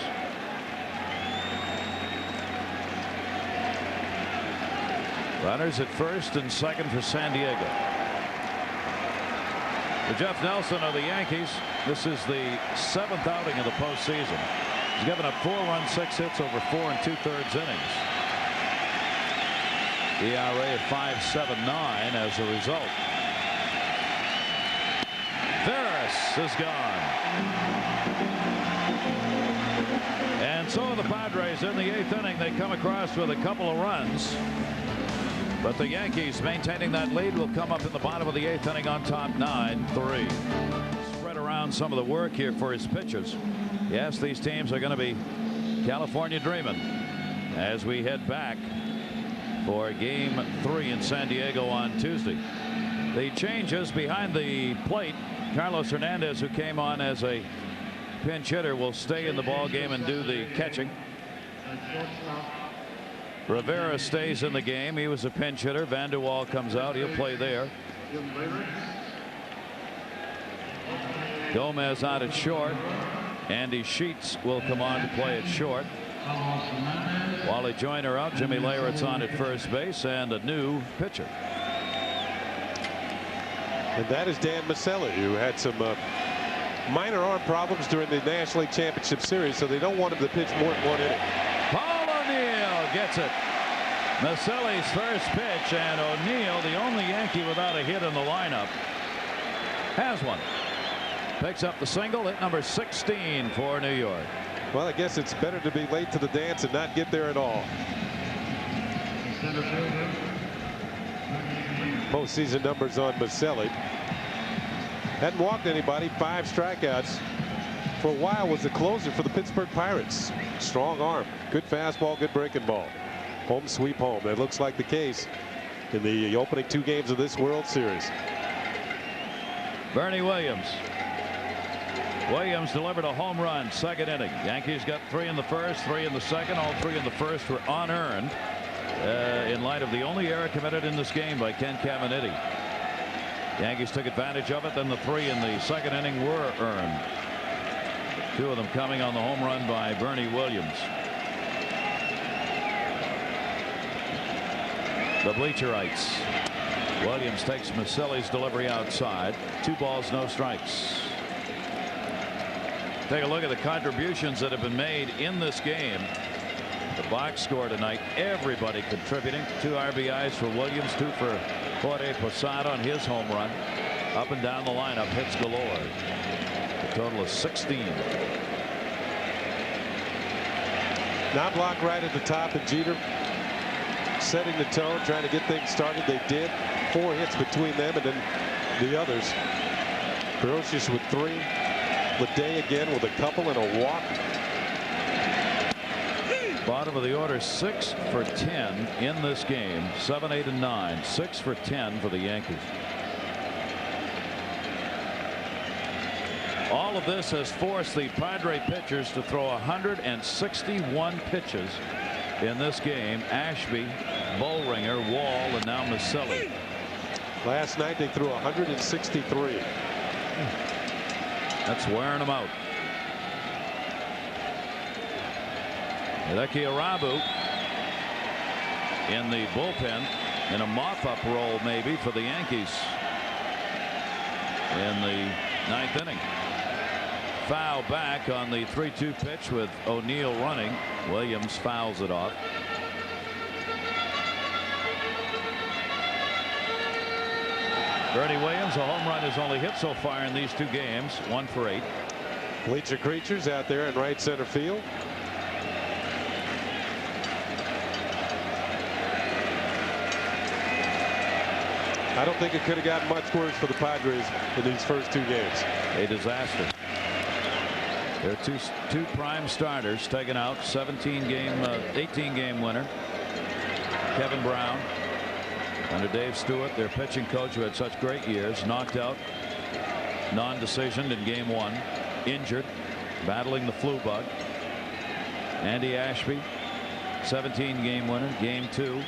Runners at first and second for San Diego. For Jeff Nelson of the Yankees, this is the 7th outing of the postseason. He's given up 4 runs, 6 hits over 4 2/3 innings. ERA of 5.79 as a result. Veras is gone. And so the Padres in the 8th inning, they come across with a couple of runs. But the Yankees maintaining that lead will come up in the bottom of the 8th inning on top 9-3. Spread around some of the work here for his pitchers. Yes, these teams are going to be California dreaming as we head back for game 3 in San Diego on Tuesday. The changes behind the plate. Carlos Hernandez, who came on as a pinch hitter, will stay in the ball game and do the catching. Rivera stays in the game. He was a pinch hitter. Vanderwall comes out. He'll play there. Gomez out at short. Andy Sheets will come on to play at short. Wally Joyner out. Jimmy Leyritz on at first base, and a new pitcher. And that is Dan Maselli, who had some minor arm problems during the National League Championship Series, so they don't want him to pitch more than 1 inning. Paul O'Neill gets it. Maselli's first pitch, and O'Neill, the only Yankee without a hit in the lineup, has one. Picks up the single, hit number 16 for New York. Well, I guess it's better to be late to the dance and not get there at all. Postseason numbers on Maselli. Hadn't walked anybody, 5 strikeouts. For a while was the closer for the Pittsburgh Pirates. Strong arm, good fastball, good breaking ball. Home sweep home. That looks like the case in the opening 2 games of this World Series. Bernie Williams. Williams delivered a home run, 2nd inning. Yankees got 3 in the first, 3 in the second. All 3 in the first were unearned in light of the only error committed in this game by Ken Caminiti. Yankees took advantage of it. Then the 3 in the 2nd inning were earned. 2 of them coming on the home run by Bernie Williams. The bleacherites. Williams takes Maselli's delivery outside. 2 balls, no strikes. Take a look at the contributions that have been made in this game. The box score tonight, everybody contributing. 2 RBIs for Williams, 2 for Jorge Posada on his home run. Up and down the lineup, hits galore. A total of 16. Not blocked right at the top, and Jeter setting the tone, trying to get things started. They did. 4 hits between them and then the others. Ferocious with 3. Leday again with a couple and a walk. Bottom of the order, 6 for 10 in this game. 7, 8, and 9. 6 for 10 for the Yankees. All of this has forced the Padre pitchers to throw 161 pitches in this game. Ashby, Bullringer, Wall, and now Maselli. Last night they threw 163. That's wearing them out. Hideki Arabu in the bullpen in a mop-up role maybe for the Yankees in the 9th inning. Foul back on the 3-2 pitch with O'Neill running. Williams fouls it off. Bernie Williams, a home run has only hit so far in these 2 games. 1 for 8. Bleacher creatures out there in right center field. I don't think it could have gotten much worse for the Padres in these first 2 games. A disaster. There are two prime starters taken out. 18 game winner Kevin Brown under Dave Stewart, their pitching coach, who had such great years, knocked out, non-decisioned in game 1, injured, battling the flu bug. Andy Ashby, 17 game winner, game 2,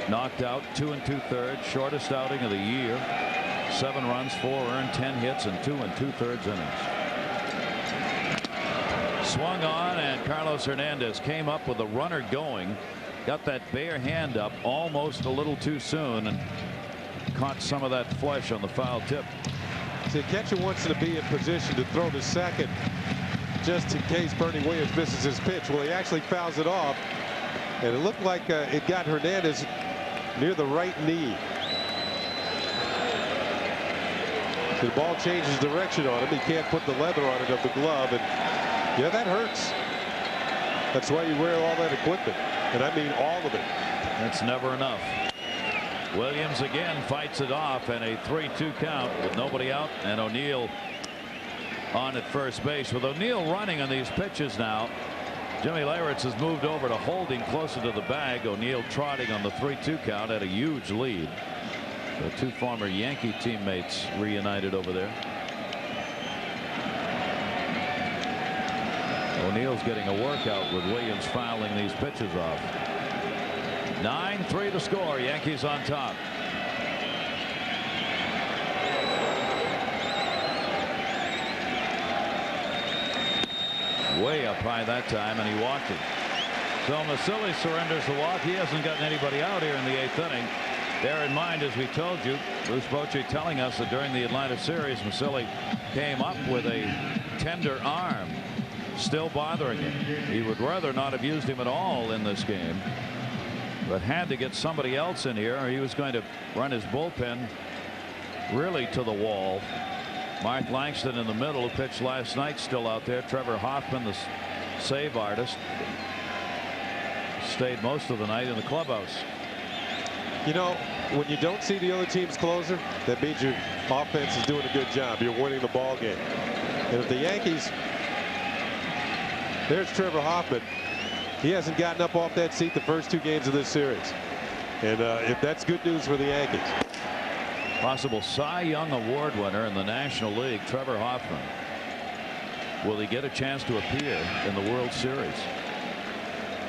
knocked out, 2 2/3, shortest outing of the year. 7 runs, 4 earned, 10 hits, and 2 2/3 innings. Swung on, and Carlos Hernandez came up with a runner going. Got that bare hand up almost a little too soon and caught some of that flesh on the foul tip. The catcher wants to be in position to throw to second just in case Bernie Williams misses his pitch. Well, he actually fouls it off, and it looked like it got Hernandez near the right knee. The ball changes direction on him. He can't put the leather on it of the glove, and yeah, that hurts. That's why you wear all that equipment, and I mean all of it. That's never enough. Williams again fights it off, and a 3-2 count with nobody out, and O'Neill on at first base. With O'Neill running on these pitches now, Jimmy Leyritz has moved over to holding closer to the bag. O'Neill trotting on the 3-2 count at a huge lead. The two former Yankee teammates reunited over there. O'Neill's getting a workout with Williams fouling these pitches off. 9-3 to score. Yankees on top. Way up high that time, and he walked it. So Massili surrenders the walk. He hasn't gotten anybody out here in the 8th inning. Bear in mind, as we told you, Bruce Bochy telling us that during the Atlanta series, Massili came up with a tender arm, still bothering him. He would rather not have used him at all in this game, but had to get somebody else in here, or he was going to run his bullpen really to the wall. Mark Langston in the middle, who pitched last night, still out there. Trevor Hoffman, the save artist, stayed most of the night in the clubhouse. You know, when you don't see the other team's closer, that means your offense is doing a good job. You're winning the ball game. And if the Yankees, there's Trevor Hoffman. He hasn't gotten up off that seat the first 2 games of this series. And if that's good news for the Yankees. Possible Cy Young Award winner in the National League, Trevor Hoffman. Will he get a chance to appear in the World Series?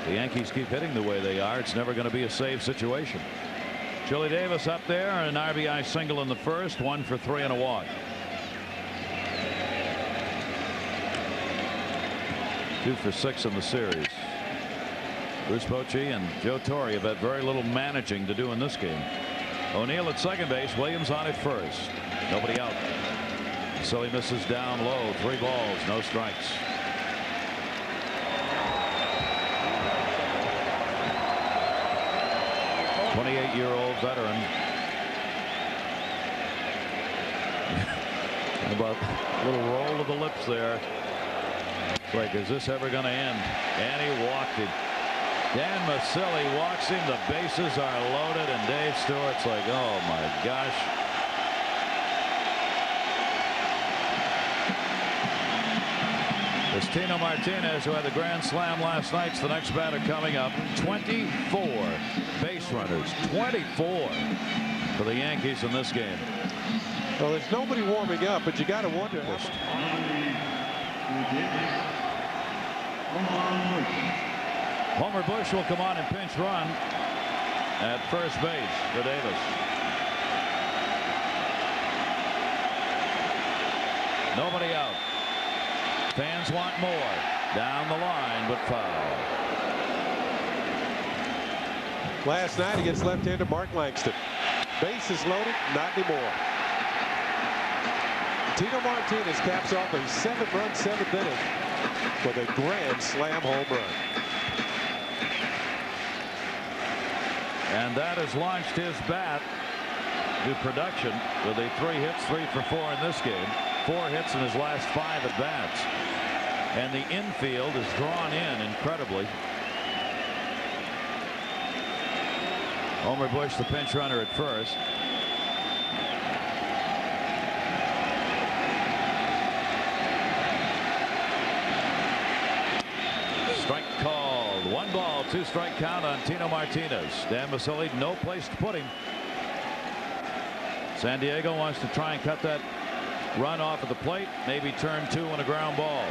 The Yankees keep hitting the way they are. It's never going to be a safe situation. Chili Davis up there, an RBI single in the first, 1 for 3 and a walk. 2 for 6 in the series. Bruce Bochy and Joe Torre have had very little managing to do in this game. O'Neill at second base, Williams on at first. Nobody out. So he misses down low. 3 balls, no strikes. A 28-year-old veteran. About a little roll of the lips there. It's like, is this ever going to end? And he walked him. Dan Massili walks him. The bases are loaded, and Dave Stewart's like, oh my gosh. It's Tino Martinez, who had the grand slam last night. It's the next batter coming up. 24 base runners. 24 for the Yankees in this game. Well, there's nobody warming up, but you got to wonder. Homer Bush will come on and pinch run at first base for Davis. Nobody out. Fans want more. Down the line, but foul. Last night against left-hander Mark Langston. Bases loaded, not anymore. Tino Martinez caps off a 7-run 7th inning with a grand slam home run. And that has launched his bat to production with a 3 hits, 3 for 4 in this game. 4 hits in his last 5 at bats. And the infield is drawn in incredibly. Homer Bush, the pinch runner at first. Strike called. 1 ball, 2 strike count on Tino Martinez. Dan Massili, no place to put him. San Diego wants to try and cut that run off at the plate. Maybe turn 2 on a ground ball.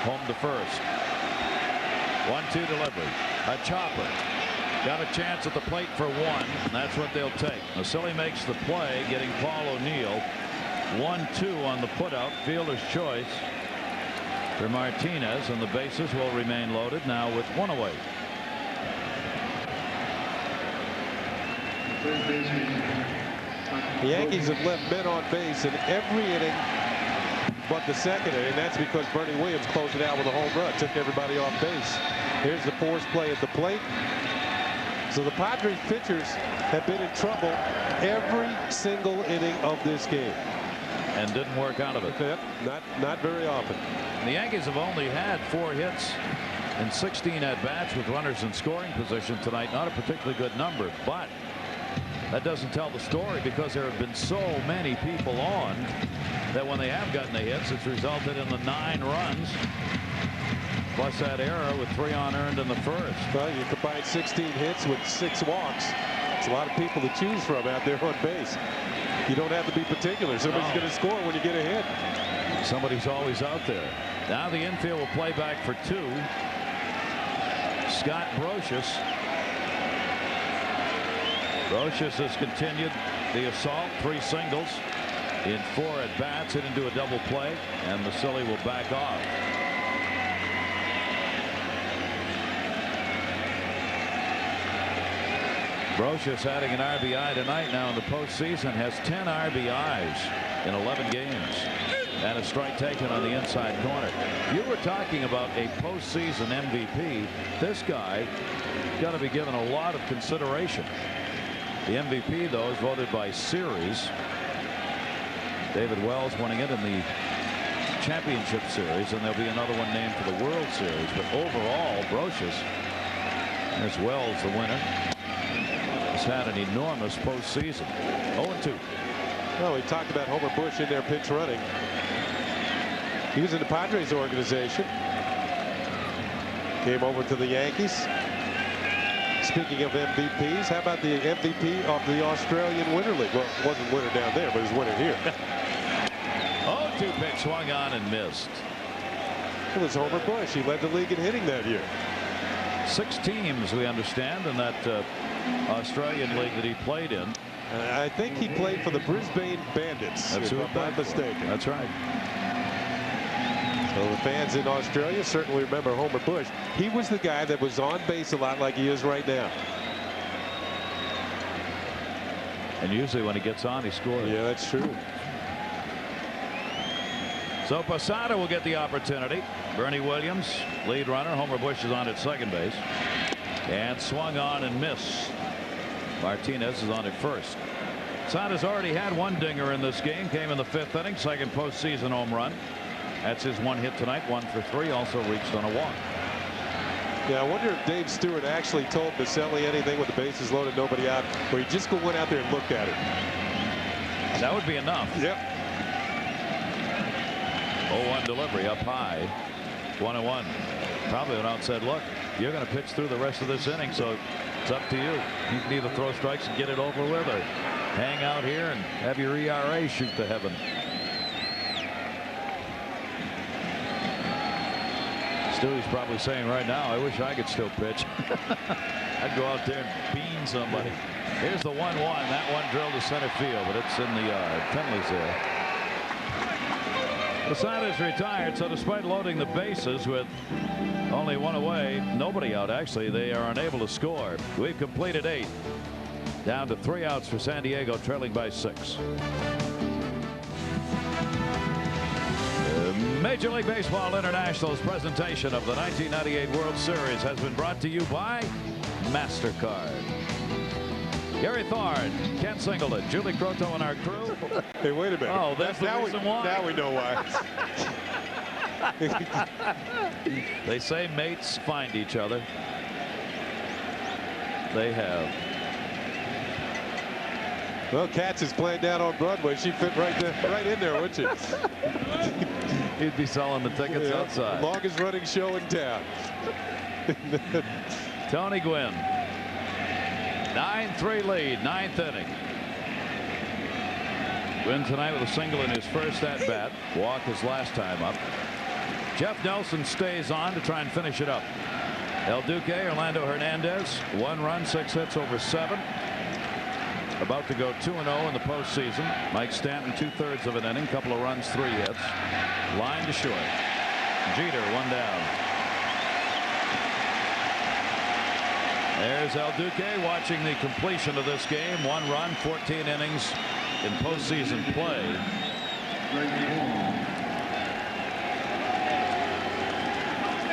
Home to first. 1-2 delivery. A chopper. Got a chance at the plate for 1. And that's what they'll take. Massili makes the play, getting Paul O'Neill. 1-2 on the putout. Fielder's choice for Martinez, and the bases will remain loaded now with 1 away. The Yankees have left men on base in every inning but the second inning. That's because Bernie Williams closed it out with a home run, took everybody off base. Here's the force play at the plate. So the Padres pitchers have been in trouble every single inning of this game. And didn't work out of it. Yep, not very often. The Yankees have only had 4 hits and 16 at bats with runners in scoring position tonight. Not a particularly good number, but that doesn't tell the story, because there have been so many people on that when they have gotten the hits, it's resulted in the 9 runs. Plus that error with 3 unearned in the first. Well, you combine 16 hits with 6 walks. It's a lot of people to choose from out there on base. You don't have to be particular. Somebody's going to score when you get a hit. Somebody's always out there. Now the infield will play back for 2. Scott Brocious. Brocious has continued the assault. 3 singles in 4 at bats. Hit into a double play, and Vasily will back off. Brocious adding an RBI tonight. Now in the postseason has 10 RBIs in 11 games. And a strike taken on the inside corner. You were talking about a postseason MVP. This guy got to be given a lot of consideration. The MVP, though, is voted by series. David Wells winning it in the championship series, and there'll be another one named for the World Series. But overall, Brocious, there's Wells the winner, has had an enormous postseason. 0-2. Well, we talked about Homer Bush in there pinch running. He was in the Padres organization. Came over to the Yankees. Speaking of MVPs, how about the MVP of the Australian Winter League? Well, it wasn't winter down there, but it was winter here. 0-2 pitch swung on and missed. It was Homer Bush. He led the league in hitting that year. 6 teams, we understand, in that Australian league that he played in. I think he played for the Brisbane Bandits, if I'm not mistaken. That's right. So the fans in Australia certainly remember Homer Bush. He was the guy that was on base a lot, like he is right now. And usually when he gets on, he scores. Yeah, that's true. So Posada will get the opportunity. Bernie Williams, lead runner. Homer Bush is on at second base. And swung on and missed. Martinez is on at first. Posada's already had 1 dinger in this game. Came in the 5th inning. Second postseason home run. That's his 1 hit tonight. 1 for 3. Also reached on a walk. Yeah, I wonder if Dave Stewart actually told Vasily anything with the bases loaded, nobody out, or he just went out there and looked at it. That would be enough. Yep. 0-1 delivery up high. 1-1. Probably went out and said, look, you're going to pitch through the rest of this inning, so it's up to you. You can either throw strikes and get it over with, or hang out here and have your ERA shoot to heaven. Stewie's probably saying right now, I wish I could still pitch. I'd go out there and bean somebody. Here's the 1-1. That one drilled to center field, but it's in the yard. Penalties there. Posada's retired, so despite loading the bases with only 1 away, nobody out actually, they are unable to score. We've completed 8. Down to 3 outs for San Diego, trailing by 6. Major League Baseball International's presentation of the 1998 World Series has been brought to you by MasterCard. Gary Thorne, Ken Singleton, Julie Croto, and our crew. Hey, wait a minute. Oh, that's the reason why. Now we know why. They say mates find each other. They have. Well, Katz is playing down on Broadway. She fit right there, right in there, wouldn't she? He'd be selling the tickets outside. Longest running show in town. Tony Gwynn. 9-3 lead, 9th inning. Gwynn tonight with a single in his first at bat. Walk his last time up. Jeff Nelson stays on to try and finish it up. El Duque, Orlando Hernandez, 1 run, 6 hits over 7. About to go 2-0 in the postseason. Mike Stanton 2/3 of an inning, couple of runs, 3 hits. Line to short. Jeter 1 down. There's El Duque watching the completion of this game. 1 run, 14 innings in postseason play.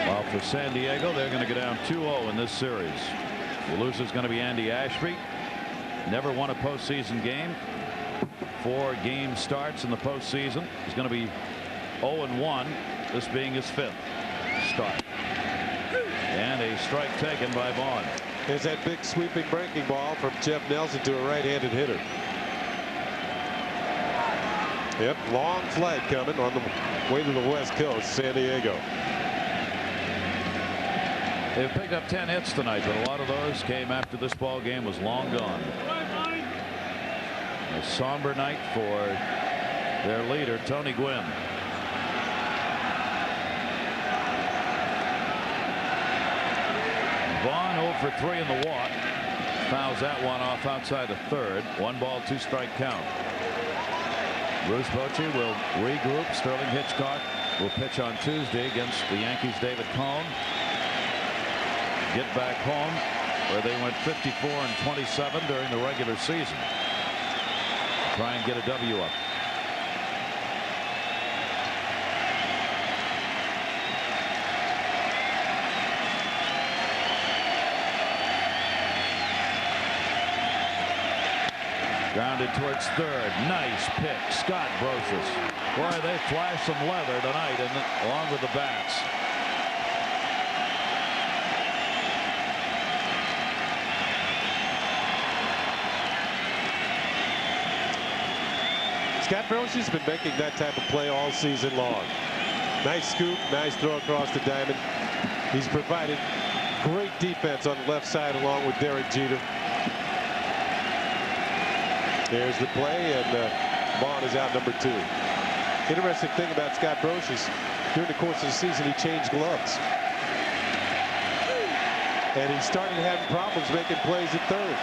While for San Diego, they're going to go down 2-0 in this series. The loser is going to be Andy Ashby. Never won a postseason game. 4 game starts in the postseason. He's going to be 0-1, this being his 5th start. And a strike taken by Vaughn. There's that big sweeping breaking ball from Jeff Nelson to a right-handed hitter. Yep, long flight coming on the way to the West Coast, San Diego. They've picked up 10 hits tonight, but a lot of those came after this ball game was long gone. A somber night for their leader, Tony Gwynn. Vaughn 0 for 3 in the walk. Fouls that one off outside the third. 1 ball, 2 strike count. Bruce Bochy will regroup. Sterling Hitchcock will pitch on Tuesday against the Yankees' David Cone. Get back home where they went 54-27 during the regular season. Try and get a W up. Grounded towards third. Nice pick. Scott Brocious. Boy, they flashed some leather tonight along with the bats. Scott Brocious has been making that type of play all season long. Nice scoop, nice throw across the diamond. He's provided great defense on the left side along with Derek Jeter. There's the play, and Vaughn is out number 2. Interesting thing about Scott Brocious, during the course of the season, he changed gloves. And he started having problems making plays at third.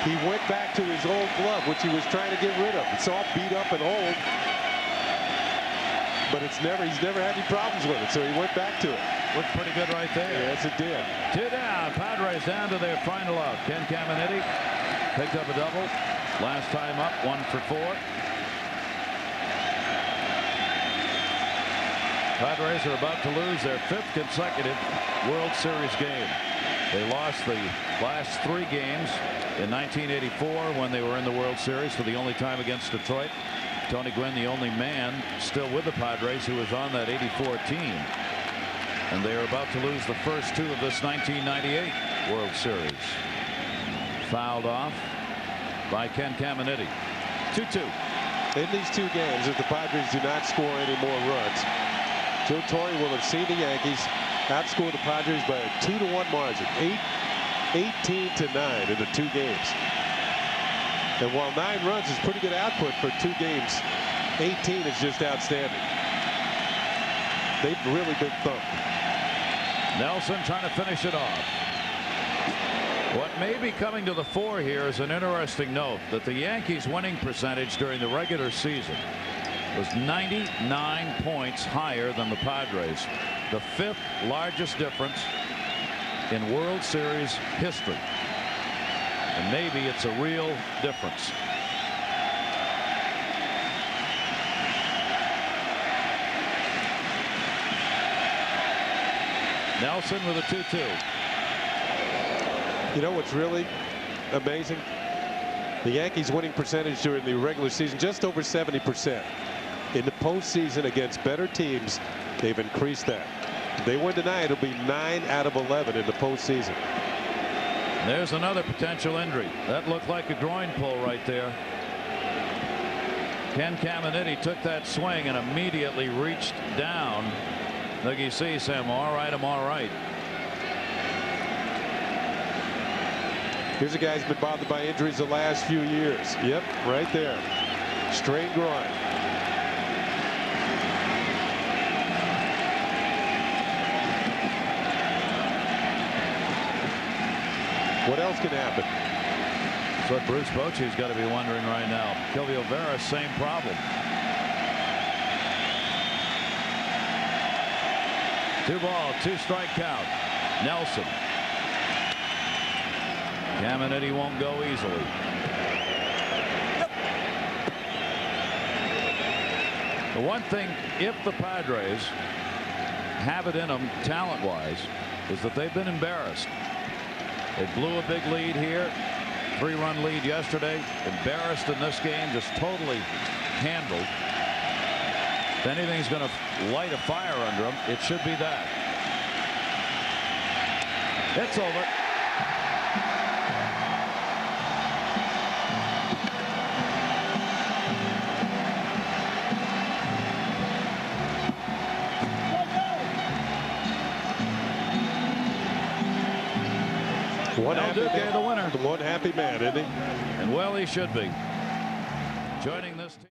He went back to his old glove, which he was trying to get rid of. It's all beat up and old, but he's never had any problems with it, so he went back to it. Looked pretty good right there. Yes, it did. 2 down. Padres down to their final out. Ken Caminiti picked up a double. Last time up, 1 for 4. Padres are about to lose their 5th consecutive World Series game. They lost the last 3 games in 1984 when they were in the World Series for the only time against Detroit. Tony Gwynn, the only man still with the Padres who was on that '84 team. And they are about to lose the first 2 of this 1998 World Series. Fouled off by Ken Caminiti. 2-2. In these 2 games, if the Padres do not score any more runs, Joe Torre will have seen the Yankees outscore the Padres by a 2-1 margin. 18-9 in the 2 games. And while 9 runs is pretty good output for 2 games, 18 is just outstanding. They've really been thumped. Nelson trying to finish it off. What may be coming to the fore here is an interesting note that the Yankees' winning percentage during the regular season was 99 points higher than the Padres, the 5th largest difference in World Series history. And maybe it's a real difference. Nelson with a 2-2. You know what's really amazing? The Yankees' winning percentage during the regular season just over 70%. In the postseason against better teams, they've increased that. If they win tonight, it'll be 9 out of 11 in the postseason. There's another potential injury. That looked like a groin pull right there. Ken Caminiti took that swing and immediately reached down. Look, you see, Sam, all right, I'm all right. Here's a guy who's been bothered by injuries the last few years. Yep, right there. Strained groin. What else can happen? That's what Bruce Bochy's got to be wondering right now. Kilvio Veras, same problem. 2 ball, 2 strike count. Nelson. Caminiti won't go easily. The one thing, if the Padres have it in them talent-wise, is that they've been embarrassed. They blew a big lead here, 3-run lead yesterday, embarrassed in this game, just totally handled. If anything's going to light a fire under them, it should be that. It's over. One happy man. The winner. One happy man, isn't he? And well, he should be. Joining this team.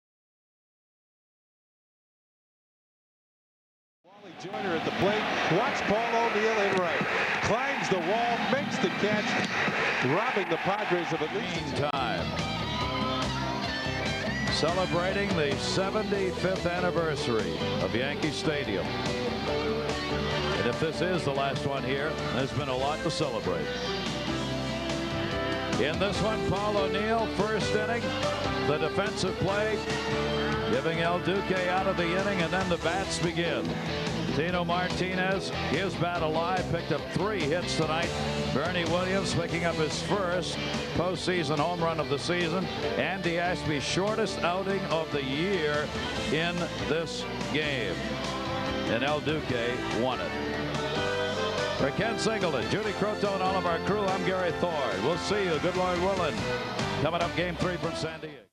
Wally Joyner at the plate. Watch Paul O'Neill in right. Climbs the wall, makes the catch, robbing the Padres of at least. Meantime, celebrating the 75th anniversary of Yankee Stadium. And if this is the last one here, there's been a lot to celebrate. In this one, Paul O'Neill, first inning, the defensive play, giving El Duque out of the inning, and then the bats begin. Tino Martinez, his bat alive, picked up 3 hits tonight. Bernie Williams picking up his first postseason home run of the season. Andy Ashby's shortest outing of the year in this game. And El Duque won it. For Ken Singleton, Judy Croteau, and all of our crew, I'm Gary Thorne. We'll see you, good Lord willing, coming up Game 3 from San Diego.